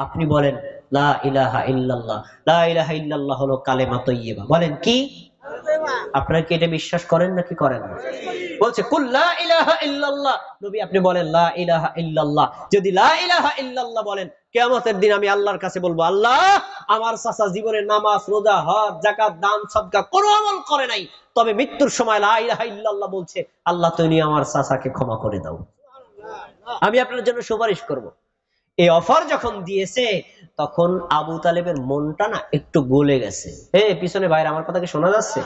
আপনি বলেন লা ইলাহা ইল্লাল্লাহ। লা ইলাহা ইল্লাল্লাহ হলো কালেমা তয়্যিবা। বলেন কি? আপনারা কি এটা বিশ্বাস করেন নাকি করেন না? বলছে কুল লা ইলাহা ইল্লাল্লাহ, নবী আপনি বলেন লা ইলাহা ইল্লাল্লাহ। যদি লা ইলাহা ইল্লাল্লাহ বলেন, কিয়ামতের দিন আমি আল্লাহর কাছে বলবো আল্লাহ আমার চাচা জীবনে নামাজ রোজা হজ যাকাত দান সদকা কোনো আমল করে নাই, তবে মৃত্যুর সময় লা ইলাহা ইল্লাল্লাহ বলছে, আল্লাহ তুমি আমার চাচাকে ক্ষমা করে দাও, আমি আপনার জন্য সুপারিশ করব। এই অফার যখন দিয়েছে তখন আবু তালেবের মনটা না একটু গলে গেছে। পিছনে ভাইরা আমার কথা কি শোনা যাচ্ছে?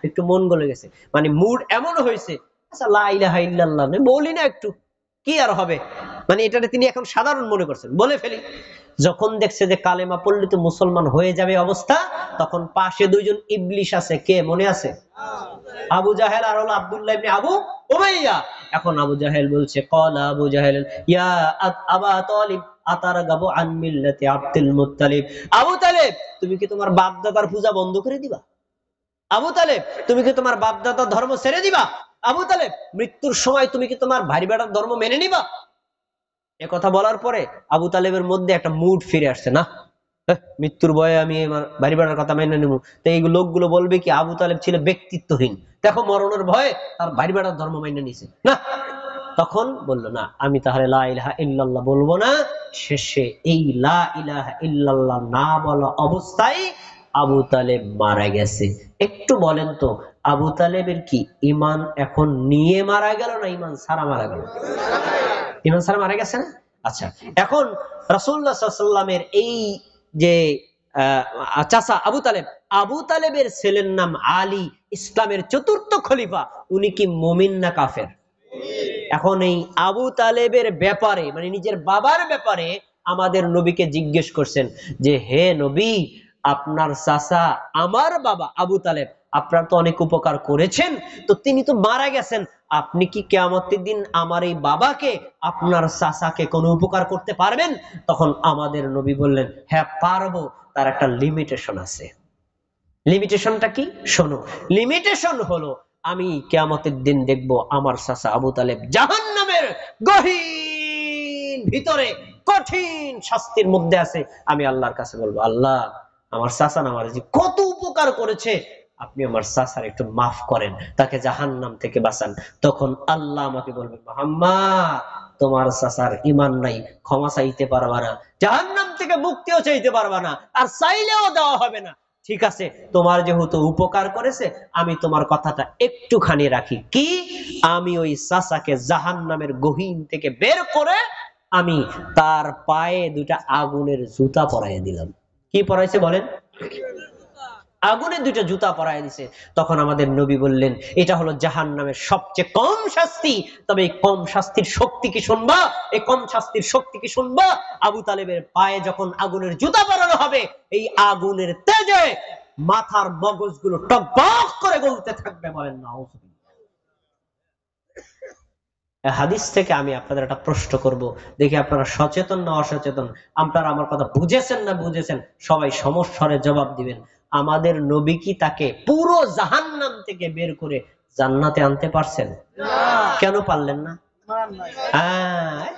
একটু মন গলে গেছে, মানে মুড এমন হয়েছে, আচ্ছা লা ইলাহা ইল্লাল্লাহ বলি না একটু, কি আর হবে, মানে এটাকে তিনি এখন সাধারণ মনে করছেন, বলে ফেলি। যখন দেখছে যে কালেমা পড়লে তো মুসলমান হয়ে যাবে অবস্থা, তখন পাশে দুইজন ইবলিশ আছে, কে মনে আছে? আবু জাহেল আর হলো আব্দুল্লাহ ইবনে আবু উমাইয়া। এখন আবু জাহেল বলছে ক্বালা আবু জাহেল ইয়া আবা তালিব আতারগাবু আন মিল্লাতি আব্দুল মুত্তালিব। আবু তালেব তুমি কি তোমার বাপ দাদার পূজা বন্ধ করে দিবা? আবু তালেব তুমি কি তোমার বাপ দাদার ধর্ম ছেড়ে দিবা? আবু তালেব মৃত্যুর সময় তুমি কি তোমার ভাই বেটার ধর্ম মেনে নিবা? এ কথা বলার পরে আবু তালেবের মধ্যে একটা মুড ফিরে আসছে, না মৃত্যুর ভয়ে আমি আমার বাড়ি বেড়ার কথা মেনে নেব। তো এই লোকগুলো বলবে কি আবু তালেব ছিল ব্যক্তিত্বহীন, দেখো মরণের ভয়ে তার বাড়ি বেড়ার ধর্ম মেনে নিছে না। তখন বললো না আমি তাহলে লা ইলাহা ইল্লাল্লাহ বলবো না। শেষে এই লা ইলাহা ইল্লাল্লাহ না বলা অবস্থায় আবু তালেব মারা গেছে। একটু বলেন তো আবু তালেবের কি ঈমান এখন নিয়ে মারা গেল না ঈমান ছাড়া মারা গেল? ঈমান ছাড়া মারা গেছে না? আচ্ছা, এখন রাসূলুল্লাহ সাল্লাল্লাহু আলাইহি ওয়াসাল্লামের এই যে চাচা আবু তালেব, আবু তালেবের ছেলের নাম আলী, ইসলামের চতুর্থ খলিফা, উনি কি মুমিন না কাফের? এখন এই আবু তালেবের ব্যাপারে মানে নিজের বাবার ব্যাপারে আমাদের নবীকে জিজ্ঞেস করছেন যে হে নবী আপনার চাচা আমার বাবা আবু তালেব আপনার তো অনেক উপকার করেছেন, তো তিনি তো মারা গেছেন, আপনি কি কিয়ামতের দিন আমার এই বাবাকে আপনার চাচাকে কোনো উপকার করতে পারবেন? তখন আমাদের নবী বললেন হ্যাঁ পারবো, তার একটা লিমিটেশন আছে। লিমিটেশনটা কি শোনো, লিমিটেশন হলো আমি কিয়ামতের দিন দেখব আমার চাচা আবু তালেব জাহান্নামের গহীন ভিতরে কঠিন শাস্তির মধ্যে আছে, আমি আল্লাহর কাছে বলবো, আল্লাহ আমার চাচা আমার যে কত উপকার করেছে, আপনি আমার চাচার একটু মাফ করেন, তাকে জাহান্নাম থেকে বাঁচান। তখন আল্লাহ আমাকে বলবে, মুহাম্মদ তোমার চাচার ঈমান নাই, ক্ষমা চাইতে পারবা না, জাহান্নাম থেকে মুক্তিও চাইতে পারবা না, আর চাইলেও দেওয়া হবে না। ঠিক আছে, তোমার যেহেতু উপকার করেছে, আমি তোমার কথাটা একটুখানি রাখি, কি আমি ওই চাচাকে জাহান্নামের গহীন থেকে বের করে আমি তার পায়ে দুটা আগুনের জুতা পরাইয়া দিলাম। কি পরাইছে বলেন? আগুনের দুইটা জুতা পরায় দিছে। তখন আমাদের নবী বললেন, এটা হলো জাহান্নামের সবচেয়ে কম শাস্তি। তবে এই কম শাস্তির শক্তি কি শুনবা? এই কম শাস্তির শক্তি কি শুনবা? আবু তালেবের পায়ে যখন আগুনের জুতা পরানো হবে, এই আগুনের তেজে মাথার মগজগুলো টকবক করে গলতে থাকবে। বলেন নাউযুবিল্লাহ। হাদিস থেকে আমি আপনাদের একটা প্রশ্ন করব, দেখি আপনারা সচেতন না অসচেতন, আপনারা আমার কথা বুঝেছেন না বুঝেছেন, সবাই সমস্বরে জবাব দিবেন। আমাদের নবী কি তাকে পুরো জাহান্নাম থেকে বের করে জান্নাতে আনতে পারছেন? কেন পারলেন না?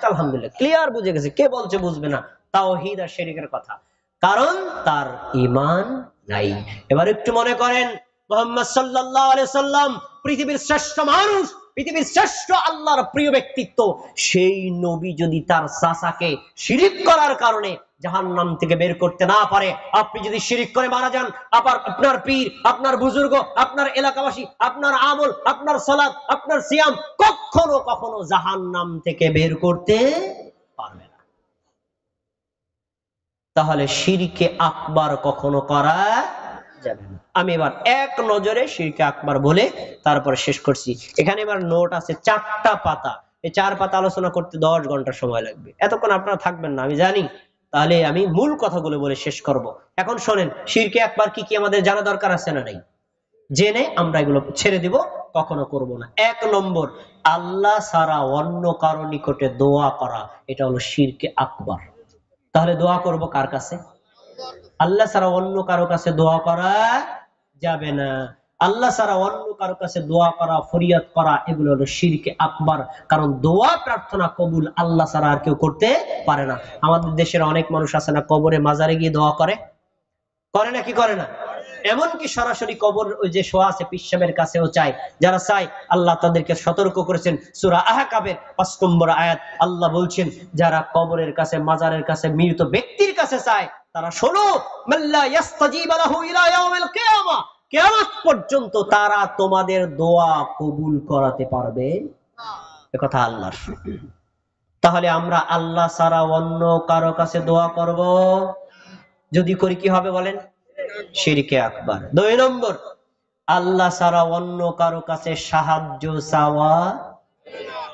আলহামদুলিল্লাহ, ক্লিয়ার বুঝে গেছে। কে বলছে বুঝবে না? তাওহীদ আর শিরকের কথা। কারণ তার ঈমান নাই। এবার একটু মনে করেন, মুহাম্মদ সাল্লাল্লাহু আলাইহি সাল্লাম পৃথিবীর শ্রেষ্ঠ মানুষ, পৃথিবীর শ্রেষ্ঠ আল্লাহর প্রিয় ব্যক্তিত্ব, সেই নবী যদি তার চাচাকে শিরিক করার কারণে জাহান্নাম থেকে বের করতে না পারে, আপনি যদি শিরিক করে মারা যান, আপনার পীর, আপনার বুজুর্গ, আপনার এলাকাবাসী, আপনার আমল, আপনার সালাত, আপনার সিয়াম কখনো কখনো জাহান্নাম থেকে বের করতে পারবে না। তাহলে শিরকে আকবার কখনো করা যাবে না। আমি এবার এক নজরে শিরকে আকবার বলে তারপরে শেষ করছি। এখানে এবার নোট আছে 4টা পাতা, এই 4 পাতা আলোচনা করতে 10 ঘন্টা সময় লাগবে। এতক্ষণ আপনারা থাকবেন না আমি জানি, তাহলে আমি মূল কথাগুলো বলে শেষ করব। এখন শোনেন, শিরকে আকবার কি কি আমাদের জানা দরকার আছে না নাই? জেনে আমরা এগুলো ছেড়ে দিব, কখনো করব না। 1 নম্বর, আল্লাহ ছাড়া অন্য কারো নিকটে দোয়া করা, এটা হলো শিরকে আকবার। তাহলে দোয়া করব কার কাছে? আল্লাহ ছাড়া অন্য কারো কাছে দোয়া করা যাবে না। আল্লাহ ছাড়া অন্য কারো কাছে দোয়া করা, ফরিয়াদ করা, এগুলো হলো শিরকে আকবার। কারণ দোয়া প্রার্থনা কবুল আল্লাহ ছাড়া আর কেউ করতে পারে না। আমাদের দেশের অনেক মানুষ আছে না, কবরে মাজারে গিয়ে দোয়া করে, করে না কি করে না? এমনকি সরাসরি কবর ওই যে শোয়া আছে পীর সাহেবের কাছেও চায়। যারা চায়, আল্লাহ তাদেরকে সতর্ক করেছেন সূরা আহকাবের 5 নম্বর আয়াত। আল্লাহ বলছেন, যারা কবরের কাছে, মাজারের কাছে, মৃত ব্যক্তির কাছে চায়, তারা শোনো, মাল্লা ইস্তাজিব লাহু ইলা ইয়াউমিল কিয়ামা, কিয়ামত পর্যন্ত তারা তোমাদের দোয়া কবুল করাতে পারবে এ কথা আল্লাহর। তাহলে আমরা আল্লাহ ছাড়া অন্য কারো কাছে দোয়া করব? যদি করি কি হবে বলেন? শিরকে আকবার। 2 নম্বর, আল্লাহ ছাড়া অন্য কারো কাছে সাহায্য চাওয়া,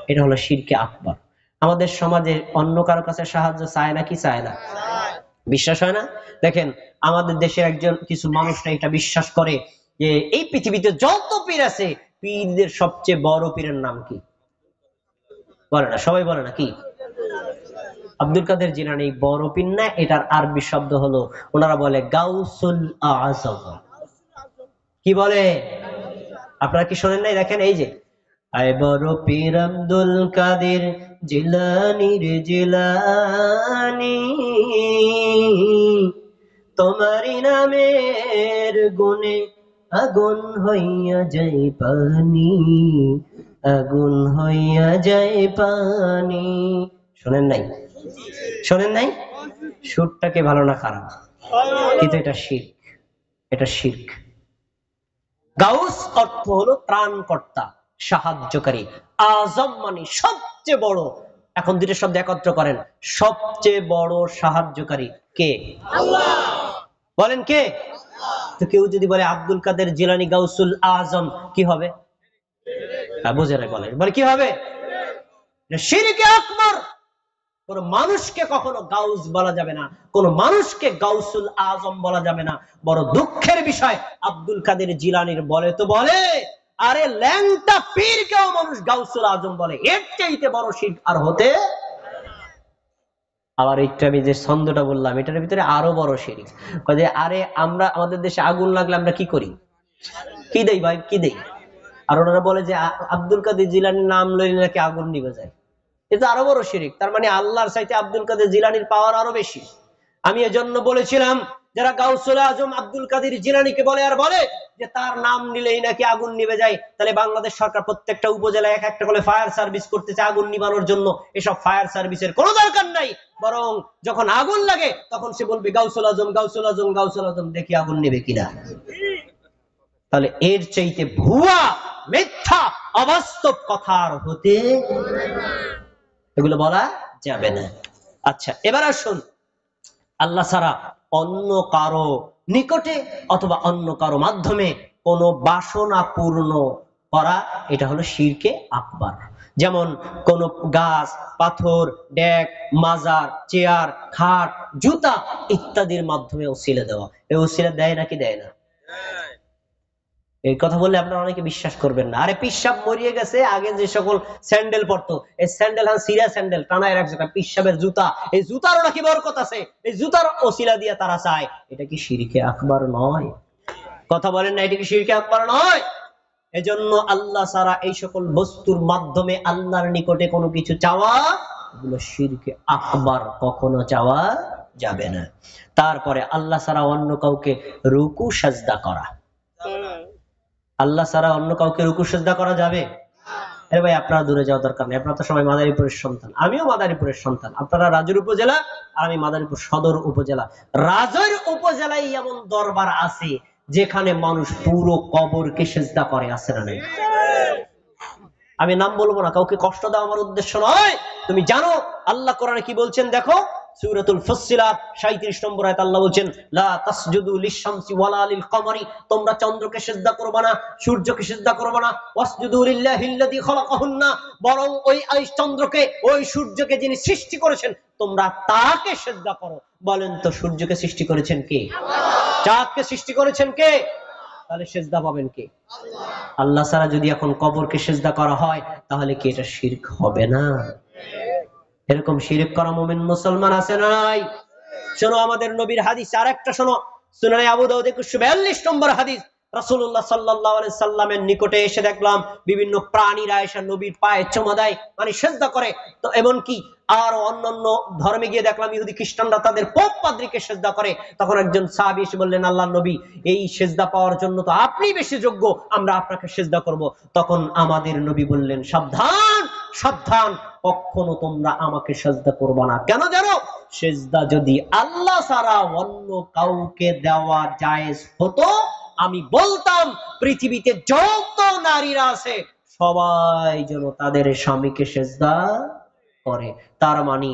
এটা হলো শিরকে আকবার। আমাদের সমাজে অন্য কারো কাছে সাহায্য চায় না কি চায় না? বিশ্বাস হয় না? দেখেন, আমাদের দেশের একজন কিছু মানুষরা এটা বিশ্বাস করে যে এই পৃথিবীতে যত পীর আছে, পীরদের সবচেয়ে বড় পীরের নাম কি? বলে না, সবাই বলে না কি? আব্দুল কাদের জিলানী বড় পীর না, এটার আরবি শব্দ হলো, ওনারা বলে গাউসুল আযম। কি বলে? আপনারা কি শোনেন নাই? দেখেন, এই যে আয় বড় পীর আব্দুল কাদের জিলানী রে জিলানী, তোমারি নামের গুণে আগুন হইয়া যায় পানি, আগুন হইয়া যায় পানি। শোনেন নাই? শোনেন নাই? সুরটাকে ভালো না খারাপ? কিন্তু এটা শিরক, এটা শিরক। গাউস অর্থ হলো ত্রাণকর্তা, সাহায্যকারী। আযম মানে সবচেয়ে বড়। এখন দুটো শব্দ একত্র করেন, সবচেয়ে বড় সাহায্যকারী কে? আল্লাহ। বলেন কে? তো কেউ যদি বলে আব্দুল কাদের জিলানী গাউসুল আযম, কি হবে? বুঝে না, বলে কি হবে? শিরকে আকবার। কোন মানুষকে কখনো গাউস বলা যাবে না, কোন মানুষকে গাউসুল আযম বলা যাবে না। বড় দুঃখের বিষয়, আব্দুল কাদের জিলানীর বলে তো বলে, আরে ল্যাংটা পীরকেও মানুষ গাউসুল আযম বলে, এর চাইতে বড় শিরক আর হতে। আবার একটু আমি যে ছন্দটা বললাম, এটার ভিতরে আরো বড় শিরক। আরে আমরা আমাদের দেশে আগুন লাগলে আমরা কি করি? কি দেই ভাই? কি দেই? আর ওনারা বলে যে আব্দুল কাদের জিলানীর নাম লইলে নাকি আগুন নিভে যায়। এটা আরো বড় শিরিক। তার মানে আল্লাহর চাইতে আব্দুল কাদের জিলানীর পাওয়ার আরো বেশি। আমি এজন্য বলেছিলাম, যারা গাউসুল আজম আব্দুল কাদের জিলানীকে বলে আর বলে যে তার নাম নিলেই নাকি আগুন নিভে যায়, তাহলে বাংলাদেশ সরকার প্রত্যেকটা উপজেলায় এক একটা করে ফায়ার সার্ভিস করতেছে আগুন নিভানোর জন্য। এসব ফায়ার সার্ভিসের কোনো দরকার নাই, বরং যখন আগুন লাগে তখন সে বলবে গাউসুল আজম, গাউসুল আজম, গাউসুল আজম, দেখি আগুন নেবে কিনা। তাহলে এর চাইতে ভুয়া, মিথ্যা, অবাস্তব কথা আর হতে, এগুলো বলা যাবে না। আচ্ছা, এবার আসুন, আল্লাহ ছাড়া অন্য কারো নিকটে অথবা অন্য কারো মাধ্যমে কোন বাসনা পূর্ণ করা, এটা হলো শিরকে আকবার। যেমন কোন গাছ, পাথর, ডেক, মাজার, চেয়ার, খাট, জুতা ইত্যাদির মাধ্যমে ওসিলা দেওয়া। এই ওসিলা দেয় নাকি দেয় না? এই কথা বললে আপনারা অনেকে বিশ্বাস করবেন না। আরে পিসাব মরিয়ে গেছে, আগে যে সকল স্যান্ডেল পরতো, এই স্যান্ডেল সিরা স্যান্ডেল টানায় রাখছে, পিসাবের জুতা, এই জুতারও নাকি বরকত আছে, এই জুতার ওসিলা দিয়ে তারা চায়। এটা কি শিরকে আকবার নয়? কথা বলেন না, এটা কি শিরকে আকবার নয়? এজন্য আল্লাহ ছাড়া এই সকল বস্তুর মাধ্যমে আল্লাহর নিকটে কোনো কিছু চাওয়া, এগুলো শিরকে আকবার, কখনো চাওয়া যাবে না। তারপরে আল্লাহ ছাড়া অন্য কাউকে রুকু সাজদা করা, আল্লাহ ছাড়া অন্য কাউকে রুকু সিজদা করা যাবে? আরে ভাই, আপনারা দূরে যাওয়ার দরকার নেই, আপনারা তো সবাই মাদারীপুরের সন্তান, আমিও মাদারীপুরের সন্তান। আপনারা রাজুর উপজেলা আর আমি মাদারীপুর সদর উপজেলা। রাজুর উপজেলায় এমন দরবার আছে যেখানে মানুষ পুরো কবরকে সিজদা করে, আছে না নাই? আমি নাম বলবো না, কাউকে কষ্ট দেওয়া আমার উদ্দেশ্য নয়। তুমি জানো আল্লাহ কোরআনে কি বলছেন? দেখো সূরাতুল ফুসসিলাত 37 নম্বর আয়াত আল্লাহ বলছেন, লা তাসজুদু লিশ-শামসি ওয়ালা লিল-কমারি, তোমরা চন্দ্রকে সিজদা করবে না, সূর্যকে সিজদা করবে না। ওয়াসজুদু লিল্লাহিল্লাযী খালাকাহুন্না, বরং ওই চন্দ্রকে, ওই সূর্যকে যিনি সৃষ্টি করেছেন তোমরা তাকে সিজদা করো। বলেন তো, সূর্যকে সৃষ্টি করেছেন কে? চাঁদকে সৃষ্টি করেছেন কে? তাহলে সিজদা পাবেন কে? আল্লাহ ছাড়া যদি এখন কবরকে সিজদা করা হয়, তাহলে কি এটা শিরক হবে না? এরকম শিরক করা মুমিন মুসলমান আছে না নাই? শোনো আমাদের নবীর হাদিস, আর একটা শোনো, সুনানে আবু দাউদ 42 নম্বর হাদিস। রাসূলুল্লাহ সাল্লাল্লাহু আলাইহি সাল্লামের নিকটে এসে দেখলাম বিভিন্ন প্রাণীরা এসে নবীর পায়ে চুমা দেয়, মানে সিজদা করে। তো এমন কি আর অন্যান্য ধর্মে গিয়ে দেখলাম ইহুদি খ্রিস্টানরা তাদের পোপ পাদ্রীকে সিজদা করে। তখন একজন সাহাবী এসে বললেন, আল্লাহর নবী, এই সিজদা পাওয়ার জন্য তো আপনি বেশি যোগ্য, আমরা আপনাকে সিজদা করব। তখন আমাদের নবী বললেন, সাবধান সাবধান, কখনো তোমরা আমাকে সিজদা করবে না। কেন জানো? সিজদা যদি আল্লাহ ছাড়া অন্য কাউকে দেওয়া জায়েজ হতো, আমি বলতাম পৃথিবীতে যত নারীরা আছে সবাই যেন তাদের স্বামীকে সিজদা করে। তার মানে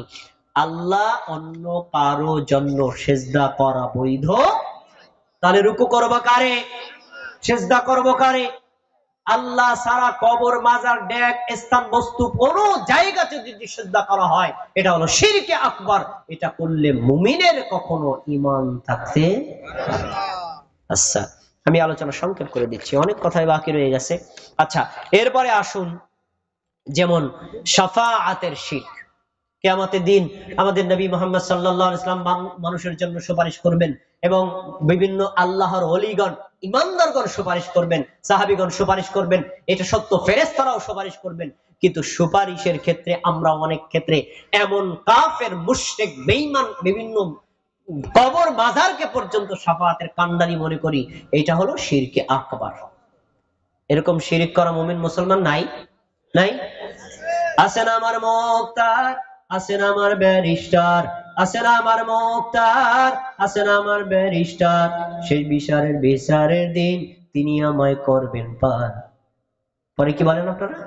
আল্লাহ অন্য কারো জন্য সিজদা করা বৈধ। তাহলে রুকু করব কারে? সিজদা করব কারে? আল্লাহ ছাড়া কবর, মাজার, ডেক, স্থান, বস্তু কোন জায়গাতে যদি সিজদা করা হয়, এটা হলো শিরকে আকবার। এটা করলে মুমিনের কখনো ঈমান থাকতে পারে না। আচ্ছা, আমি আলোচনা সংক্ষেপ করে দিচ্ছি, অনেক কথাই বাকি রয়ে গেছে। আচ্ছা, এরপরে আসুন, যেমন শাফাআতের শিরক। কিয়ামতের দিন আমাদের নবী মুহাম্মদ সাল্লাল্লাহু আলাইহি ওয়াসাল্লাম মানুষের জন্য সুপারিশ করবেন, এবং বিভিন্ন আল্লাহর ওলিগণ, ইমানদারগণ সুপারিশ করবেন, সাহাবীগণ সুপারিশ করবেন, এটা সত্য, ফেরেশতারাও সুপারিশ করবেন। কিন্তু সুপারিশের ক্ষেত্রে আমরা অনেক ক্ষেত্রে এমন কাফের, মুশরিক, বেঈমান, বিভিন্ন কবর, মাজারকে পর্যন্ত শাফাআতের কান্ডারি মনে করি। এটা হলো শিরকে আকবার। এরকম শিরক করা মুমিন মুসলমান নাই? নাই? আছেন আমার মুক্তার, আছেন আমার ব্যারিস্টার, আছেন আমার মুক্তার, আছেন আমার ব্যারিস্টার, সেই বিচারের দিন তিনি আমায় করবেন পার। পরে কি বলেন আপনারা?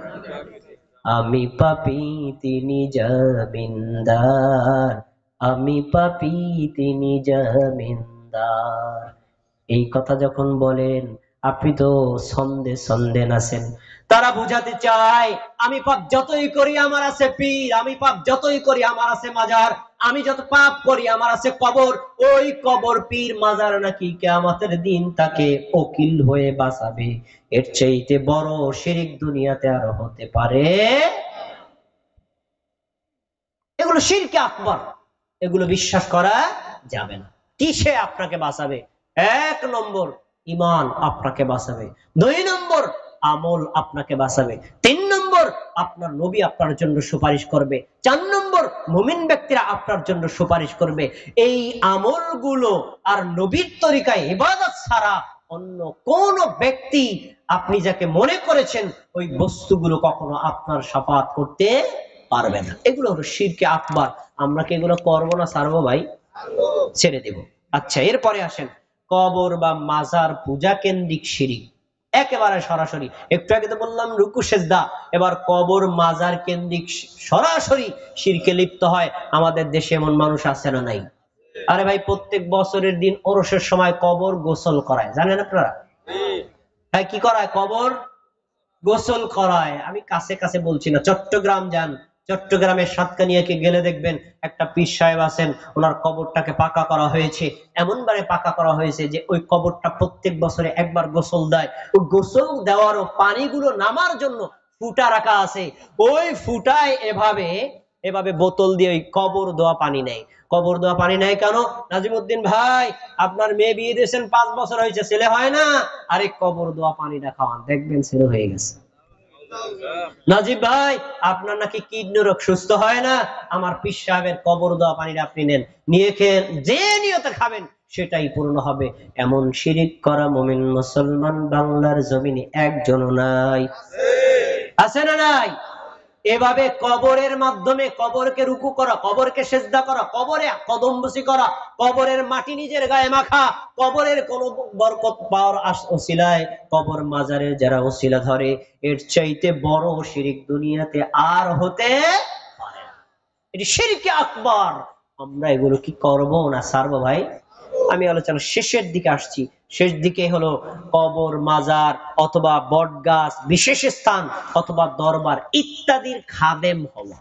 আমি পাপী তিনি জামিনদার, আমি পাপী তিনি জামিনদার। এই কথা যখন বলেন, আপনি তো ছন্দে ছন্দে নাচেন। তারা বুঝাতে চায় আমি পাপ যতই করি আমার আছে পীর, আমি পাপ যতই করি আমার আছে মাজার, আমি যত পাপ করি আমার আছে কবর। ওই কবর, পীর, মাজার নাকি কিয়ামতের দিন তাকে ওকিল হয়ে বাঁচাবে। এর চাইতে বড় শিরক দুনিয়াতে আর হতে পারে? এগুলো শিরকে আকবার, এগুলো বিশ্বাস করা যাবে না। কিসে আপনাকে বাঁচাবে? 1 নম্বর ঈমান আপনাকে বাঁচাবে, 2 নম্বর আমল আপনাকে বাঁচাবে, 3 নম্বর নম্বর, আপনার নবী আপনার জন্য সুপারিশ করবে। 4 নম্বর, মুমিন ব্যক্তিরা আপনার জন্য সুপারিশ করবে। এই আমলগুলো আর নবীর তরিকায় ইবাদত ছাড়া অন্য কোন ব্যক্তি আপনি যাকে মনে করেছেন ওই বস্তুগুলো কখনো আপনার শাফাত করতে পারবে না। এগুলো হলো শিরকে আকবার। আমরা কি এগুলো করবো না ছাড়বো ভাই? ছেড়ে দেব। আচ্ছা, এরপরে আসেন কবর বা মাজার পূজা কেন্দ্রিক শিরিক, একেবারে সরাসরি। একটু আগে তো বললাম রুকু সেজদা, এবার কবর মাজার কেন্দ্রিক সরাসরি শিরকে লিপ্ত হয়। আমাদের দেশে এমন মানুষ আছে না নাই? আরে ভাই, প্রত্যেক বছরের দিন ওরসের সময় কবর গোসল করায়, জানেন আপনারা? ভাই কি করায়? কবর গোসল করায়। আমি কাছে কাছে বলছি না, চট্টগ্রাম যান, চট্টগ্রামের সাতকানিয়াকে গেলে দেখবেন একটা পীর সাহেব আছেন, ওনার কবরটাকে পাকা করা হয়েছে। এমন ভাবে পাকা করা হয়েছে যে ওই কবরটা প্রত্যেক বছরে একবার গোসল দেয়। ওই গোসল দেওয়ারও পানিগুলো নামার জন্য ফুটা রাখা আছে। ওই ফুটায় এভাবে এভাবে বোতল দিয়ে ওই কবর দেওয়া পানি নেয়। কবর দেওয়া পানি নেয় কেন? নাজিমউদ্দিন ভাই, আপনার মেয়ে বিয়ে দিয়েছেন, 5 বছর হয়েছে, ছেলে হয় না, আরে কবর দেওয়া পানিটা খাওয়ান, দেখবেন ছেলে হয়ে গেছে। নাজিব ভাই, আপনার নাকি কিডনি রোগ, সুস্থ হয় না, আমার পীর সাহেবের কবর দেওয়া পানিটা আপনি নেন, নিয়ে খেয়ে যে নিয়তে খাবেন সেটাই পূর্ণ হবে। এমন শিরিক করা মুমিন মুসলমান বাংলার জমিনে একজনও নাই। আছে না নাই? এভাবে কবরের মাধ্যমে কবরকে রুকু করা, কবরকে সেজদা করা, কবরে কদমবুসি করা, কবরের মাটি নিজের গায়ে মাখা, কবরের কোন বরকত পাওয়ার ওসিলায় কবর মাজারের যারা ওসিলা ধরে, এর চাইতে বড় শিরিক দুনিয়াতে আর হতে পারে না। এটি শিরকে আকবার। আমরা এগুলো কি করব না ছাড়বো ভাই? আমি আলোচনা শেষের দিকে আসছি। শেষ দিকে হলো কবর, মাজার অথবা বটগাছ, বিশেষ স্থান অথবা দরবার ইত্যাদির খাদেম হওয়া।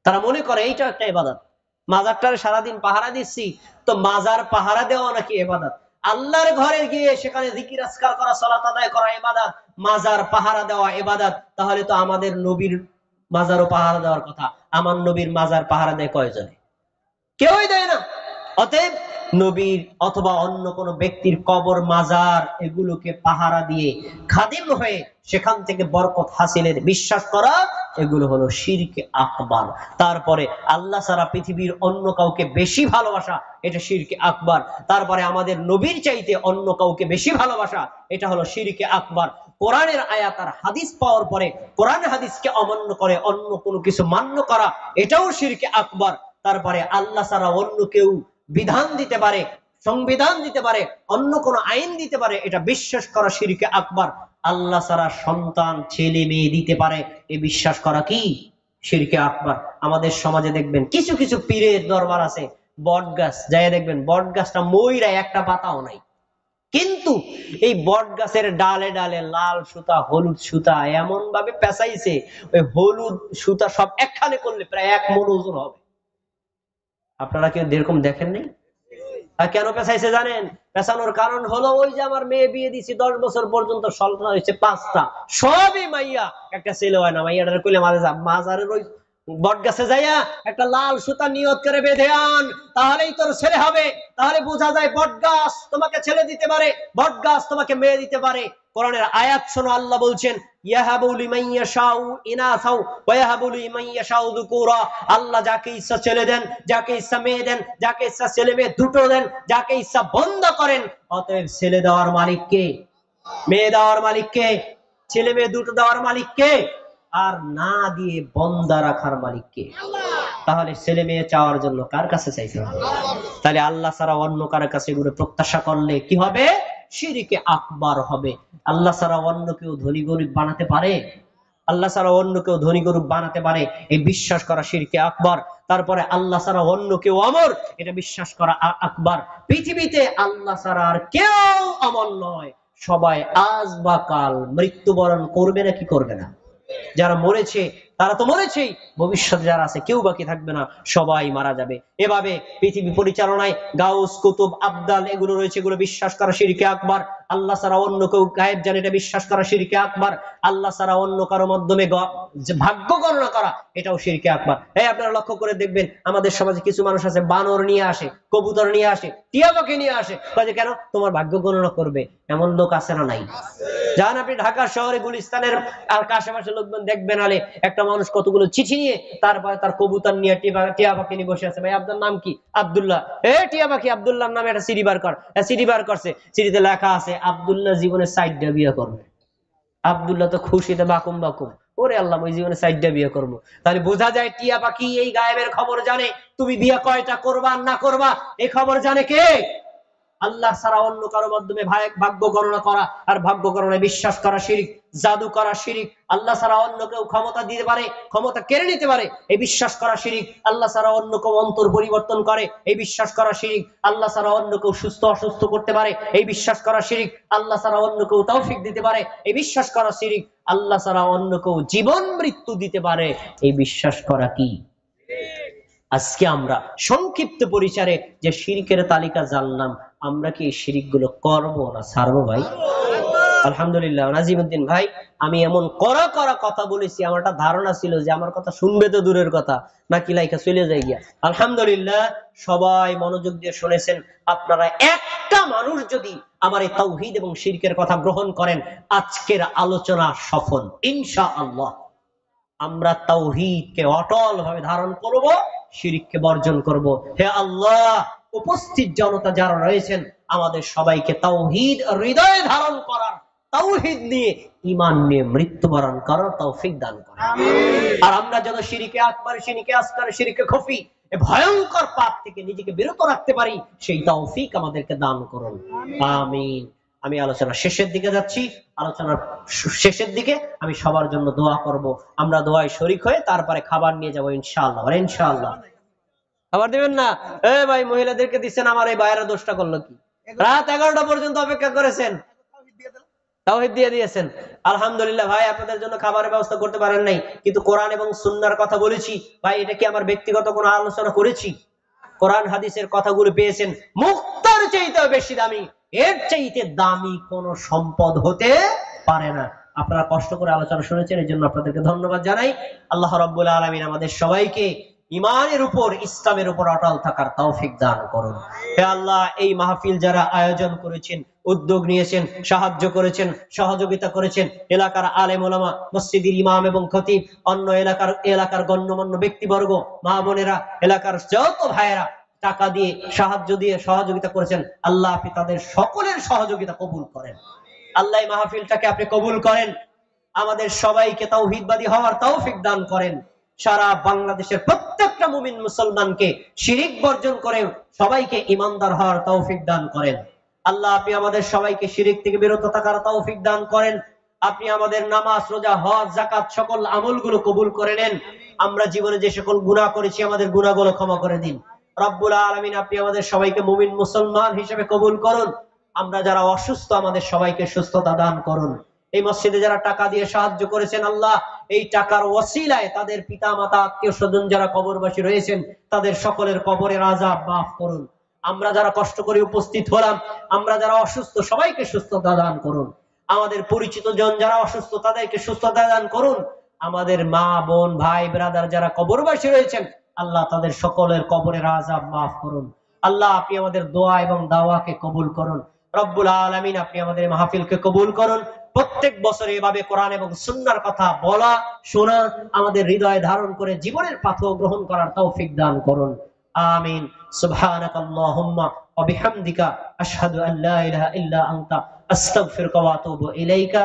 তারা মনে করে এইটা একটা ইবাদত। মাজারটারে সারাদিন পাহারা দিচ্ছি, তো মাজার পাহারা দেওয়া নাকি ইবাদত? আল্লাহর ঘরে গিয়ে সেখানে জিকির আজকার করা, সালাত আদায় করা ইবাদত, মাজার পাহারা দেওয়া ইবাদত। তাহলে তো আমাদের নবীর মাজারও পাহারা দেওয়ার কথা। আমার নবীর মাজার পাহারা দেয় কয়জনে? কেউই দেয় না। অতএব নবীর অথবা অন্য কোন ব্যক্তির কবর, মাজার এগুলোকে পাহারা দিয়ে খাদিম হয়ে সেখান থেকে বরকত হাসিলের বিশ্বাস করা, এগুলো হলো শিরকে আকবার। তারপরে আল্লাহ ছাড়া পৃথিবীর অন্য কাউকে বেশি ভালোবাসা, এটা শিরকে আকবার। তারপরে আমাদের নবীর চাইতে অন্য কাউকে বেশি ভালোবাসা, এটা হলো শিরকে আকবার। কোরআনের আয়াত আর হাদিস পাওয়ার পরে কোরআন হাদিসকে অমান্য করে অন্য কোনো কিছু মান্য করা, এটাও শিরকে আকবার। তারপরে আল্লাহ ছাড়া অন্য কেউ বিধান দিতে পারে, সংবিধান দিতে পারে, অন্য কোন আইন দিতে পারে, এটা বিশ্বাস করা শিরকে আকবার। আল্লাহ ছাড়া সন্তান, ছেলে মেয়ে দিতে পারে, এই বিশ্বাস করা কি? শিরকে আকবার। আমাদের সমাজে দেখবেন কিছু কিছু পীরের দরবার আছে, বট গাছ যাই দেখবেন বট গাছটা মইরা একটা পাতাও নাই, কিন্তু এই বট গাছের ডালে ডালে লাল সুতা, হলুদ সুতা এমন ভাবে পেঁচাইছে, ওই হলুদ সুতা সব একখানে করলে প্রায় 1 মণ ওজন হবে। আপনারা কেউ এরকম দেখেন নাই? আর কেন পেঁচাইছে জানেন? পেঁচানোর কারণ হলো ওই যে আমার মেয়ে বিয়ে দিছি, 10 বছর পর্যন্ত সন্তান হয়েছে 5টা, সবই মাইয়া, একটা ছেলে হয় না। মাইয়াটার কইলে মাজারের ওই বট গাছে যাইয়া একটা লাল সুতা নিয়ত করে বেঁধে আন, তাহলেই তোর ছেলে হবে। তাহলে বোঝা যায় বট গাছ তোমাকে ছেলে দিতে পারে, বট গাছ তোমাকে মেয়ে দিতে পারে। কোরআনের আয়াত শোনো, আল্লাহ বলছেন ইয়াহাবু লিমান ইয়াশাউ ইনাসাউ ওয়া ইয়াহাবু লিমান ইয়াশাউ যুকুরা। আল্লাহ যাকে ইচ্ছা ছেলে দেন, যাকে ইচ্ছা মেয়ে দেন, যাকে ইচ্ছা ছেলে মেয়ে দুটো দেন, যাকে ইচ্ছা বন্ধ করেন। অতএব ছেলে দেওয়ার মালিক কে? মেয়ে দেওয়ার মালিক কে? ছেলে মেয়ে দুটো দেওয়ার মালিক কে? আর না দিয়ে বন্ধা রাখার মালিক কে? তাহলে ছেলে মেয়ে চাওয়ার জন্য কার কাছে চাইতে হবে? তাহলে আল্লাহ ছাড়া অন্য কার কাছে এগুলো প্রত্যাশা করলে কি হবে? শিরকে আকবার হবে। আল্লাহ ছাড়া অন্য কেউ ধনী গরিব বানাতে পারে? আল্লাহ ছাড়া অন্য কেউ ধনী গরিব বানাতে পারে, এই বিশ্বাস করা শিরকে আকবার। তারপরে আল্লাহ ছাড়া অন্য কেউ অমর, এটা বিশ্বাস করা আকবার। পৃথিবীতে আল্লাহ ছাড়া আর কেউ অমর নয়, সবাই আজ বা কাল মৃত্যুবরণ করবে না কি করবে না? যারা মরেছে তারা তো মরেছেই, ভবিষ্যতে যারা আছে কেউ বাকি থাকবে না, সবাই মারা যাবে। এভাবে পৃথিবী পরিচালনায় গাউস, কুতুব, আবদাল এগুলো রয়েছে, এগুলো বিশ্বাস করা শিরকে আকবার। আল্লাহ ছাড়া অন্য কেউ গায়েব জানে, এটা বিশ্বাস করা শিরকে আকবার। আল্লাহ ছাড়া অন্য কারো মাধ্যমে ভাগ্য গণনা করা, এটাও শিরকে আকবার। আপনারা লক্ষ্য করে দেখবেন আমাদের সমাজে কিছু মানুষ আছে বানর নিয়ে আসে, কবুতর নিয়ে আসে, টিয়া পাখি নিয়ে আসে, কাজে কেন? তোমার ভাগ্য গণনা করবে। এমন লোক আছে না নাই? যান আপনি ঢাকা শহরে গুলিস্তানের আর আশেপাশে লোকজন দেখবেন, আলে একটা মানুষ কতগুলো চিঠি নিয়ে তারপরে তার কবুতর নিয়ে টিয়া পাখি নিয়ে বসে আছে। ভাই আপনার নাম কি? আব্দুল্লাহ। টিয়া পাখি আব্দুল্লাহর নামে একটা সিডি বার কর। সিডি বার করছে, সিডিতে লেখা আছে আব্দুল্লাহ জীবনে 4টা বিয়ে করবে। আব্দুল্লাহ তো খুশিতে বাকুম বাকুম, ওরে আল্লাহ ওই জীবনে 4টা বিয়ে করবো। তাহলে বোঝা যায় টিয়া পাখি এই গায়েবের খবর জানে। তুমি বিয়ে কয়টা করবা না করবা এই খবর জানে কে? আল্লাহ ছাড়া অন্য কারো মাধ্যমে ভাগ্য গণনা করা আর ভাগ্য গণনায় বিশ্বাস করা শিরিক, জাদু করা শিরিক। আল্লাহ ছাড়া অন্য কেউ ক্ষমতা দিতে পারে, ক্ষমতা কেড়ে নিতে পারে, এই বিশ্বাস করা শিরিক। আল্লাহ ছাড়া অন্য কেউ অন্তর পরিবর্তন করে, এই বিশ্বাস করা শিরিক। আল্লাহ ছাড়া অন্য কেউ সুস্থ অসুস্থ করতে পারে, এই বিশ্বাস করা শিরিক। আল্লাহ ছাড়া অন্য কেউ তৌফিক দিতে পারে, এই বিশ্বাস করা শিরিক। আল্লাহ ছাড়া অন্য কেউ জীবন মৃত্যু দিতে পারে, এই বিশ্বাস করা কি? আজকে আমরা সংক্ষিপ্ত পরিসরে যে শিরকের তালিকা জানলাম, আমরা কি এই শিরিক গুলো করবো না ছাড়বো ভাই? আলহামদুলিল্লাহ। নাজিমউদ্দিন ভাই, আমি এমন কড়া কড়া কথা বলেছি, আমার একটা ধারণা ছিল যে আমার কথা শুনবে তো দূরের কথা, নাকি লাইকা চলে যায় গিয়া। আলহামদুলিল্লাহ, সবাই মনোযোগ দিয়ে শুনেছেন। আপনারা একটা মানুষ যদি আমার এই তাওহীদ এবং শিরকের কথা গ্রহণ করেন, আজকের আলোচনা সফল ইনশাআল্লাহ। আমরা তাওহীদকে অটল ভাবে ধারণ করব, শিরককে বর্জন করব। হে আল্লাহ, উপস্থিত জনতা যারা রয়েছেন, আমাদের সবাইকে তাওহীদ হৃদয়ে ধারণ করার, তাওহীদ নিয়ে ঈমান নিয়ে মৃত্যুবরণ করার তৌফিক দান করুন। আর আমরা যেন শিরকে আকবার, শিরকে আসগার, শিরকে খফি এই ভয়ঙ্কর পাপ থেকে নিজেকে বিরত রাখতে পারি, সেই তৌফিক আমাদেরকে দান করুন। আমিন। আমি আলোচনা শেষের দিকে যাচ্ছি। আলোচনার শেষের দিকে আমি সবার জন্য দোয়া করব। আমরা দোয়ায় শরীক হয়ে তারপরে খাবার নিয়ে যাবো ইনশাআল্লাহ। ইনশাআল্লাহ খাবার দিবেন না? ভাই মহিলাদেরকে দিচ্ছেন, আমার এই ভাইয়েরা দোষটা করলো কি? রাত 11টা পর্যন্ত অপেক্ষা করেছেন, তাওহীদ দিয়ে দিয়েছেন। আলহামদুলিল্লাহ ভাই, আপনাদের জন্য খাবারের ব্যবস্থা করতে পারেন নাই, কিন্তু কোরআন এবং সুন্নাহর কথা বলেছি। ভাই এটা কি আমার ব্যক্তিগত কোনো আলোচনা করেছি? কোরআন হাদিসের কথাগুলো পেয়েছেন, মুক্তার চাইতে বেশি দামি, এর চাইতে দামি কোন সম্পদ হতে পারে না। আপনারা কষ্ট করে আলোচনা শুনেছেন, এই জন্য আপনাদেরকে ধন্যবাদ জানাই। আল্লাহ রাব্বুল আলামিন আমাদের সবাইকে ইমানের উপর, ইসলামের উপর অটল থাকার তৌফিক দান করুন। হে আল্লাহ, এই মাহফিল যারা আয়োজন করেছেন, উদ্যোগ নিয়েছেন, সাহায্য করেছেন, সহযোগিতা করেছেন, এলাকার আলেম ওলামা, মসজিদের ইমাম এবং খতিব, অন্য এলাকার গণ্যমান্য ব্যক্তিবর্গ, মা বোনেরা, এলাকার যত ভাইয়েরা টাকা দিয়ে, সাহায্য দিয়ে সহযোগিতা করেছেন, আল্লাহ আপনি তাদের সকলের সহযোগিতা কবুল করেন। আল্লাহ এই মাহফিলটাকে আপনি কবুল করেন। আমাদের সবাইকে তাওহীদবাদী হওয়ার তৌফিক দান করেন। সারা বাংলাদেশের প্রত্যেকটা মুমিন মুসলমানকে শিরিক বর্জন করে সবাইকে ঈমানদার হওয়ার তৌফিক দান করেন। আল্লাহ আপনি আমাদের সবাইকে শিরিক থেকে বিরত থাকার তৌফিক দান করেন। আপনি আমাদের নামাজ, রোজা, হজ, যাকাত সকল আমলগুলো কবুল করে নেন। আমরা জীবনে যে সকল গুনাহ করেছি, আমাদের গুনাহগুলো ক্ষমা করে দিন। রব্বুল আলামিন, আপনি আমাদের সবাইকে মুমিন মুসলমান হিসেবে কবুল করুন। আমরা যারা অসুস্থ, আমাদের সবাইকে সুস্থতা দান করুন। এই মসজিদে যারা টাকা দিয়ে সাহায্য করেছেন, আল্লাহ এই টাকার ওসিলায় তাদের পিতা মাতা, আত্মীয় স্বজন যারা কবরবাসী রয়েছেন, তাদের সকলের কবরের আযাব মাফ করুন। আমরা যারা কষ্ট করে উপস্থিত হলাম, আমরা যারা অসুস্থ, সবাইকে সুস্থতা দান করুন। আমাদের পরিচিত জন যারা অসুস্থ, তাদেরকে সুস্থতা দান করুন। আমাদের মা বোন ভাই ব্রাদার যারা কবরবাসী রয়েছেন, আল্লাহ তাদের সকলের কবরের আযাব মাফ করুন। আল্লাহ আপনি আমাদের দোয়া এবং দাওয়াকে কবুল করুন। রব্বুল আলামিন, আপনি আমাদের মাহফিলকে কবুল করুন। প্রত্যেক বছর এভাবে কোরআন এবং সুন্নাহর কথা বলা, শোনা, আমাদের হৃদয়ে ধারণ করে জীবনের পাথর গ্রহণ করার তৌফিক দান করুন। আমিন। সুবহানাকাল্লাহুম্মা ওয়া বিহামদিকা আশহাদু আল্লা ইলাহা ইল্লা আনতা আস্তাগফিরুকা ওয়া আতুবু ইলাইকা।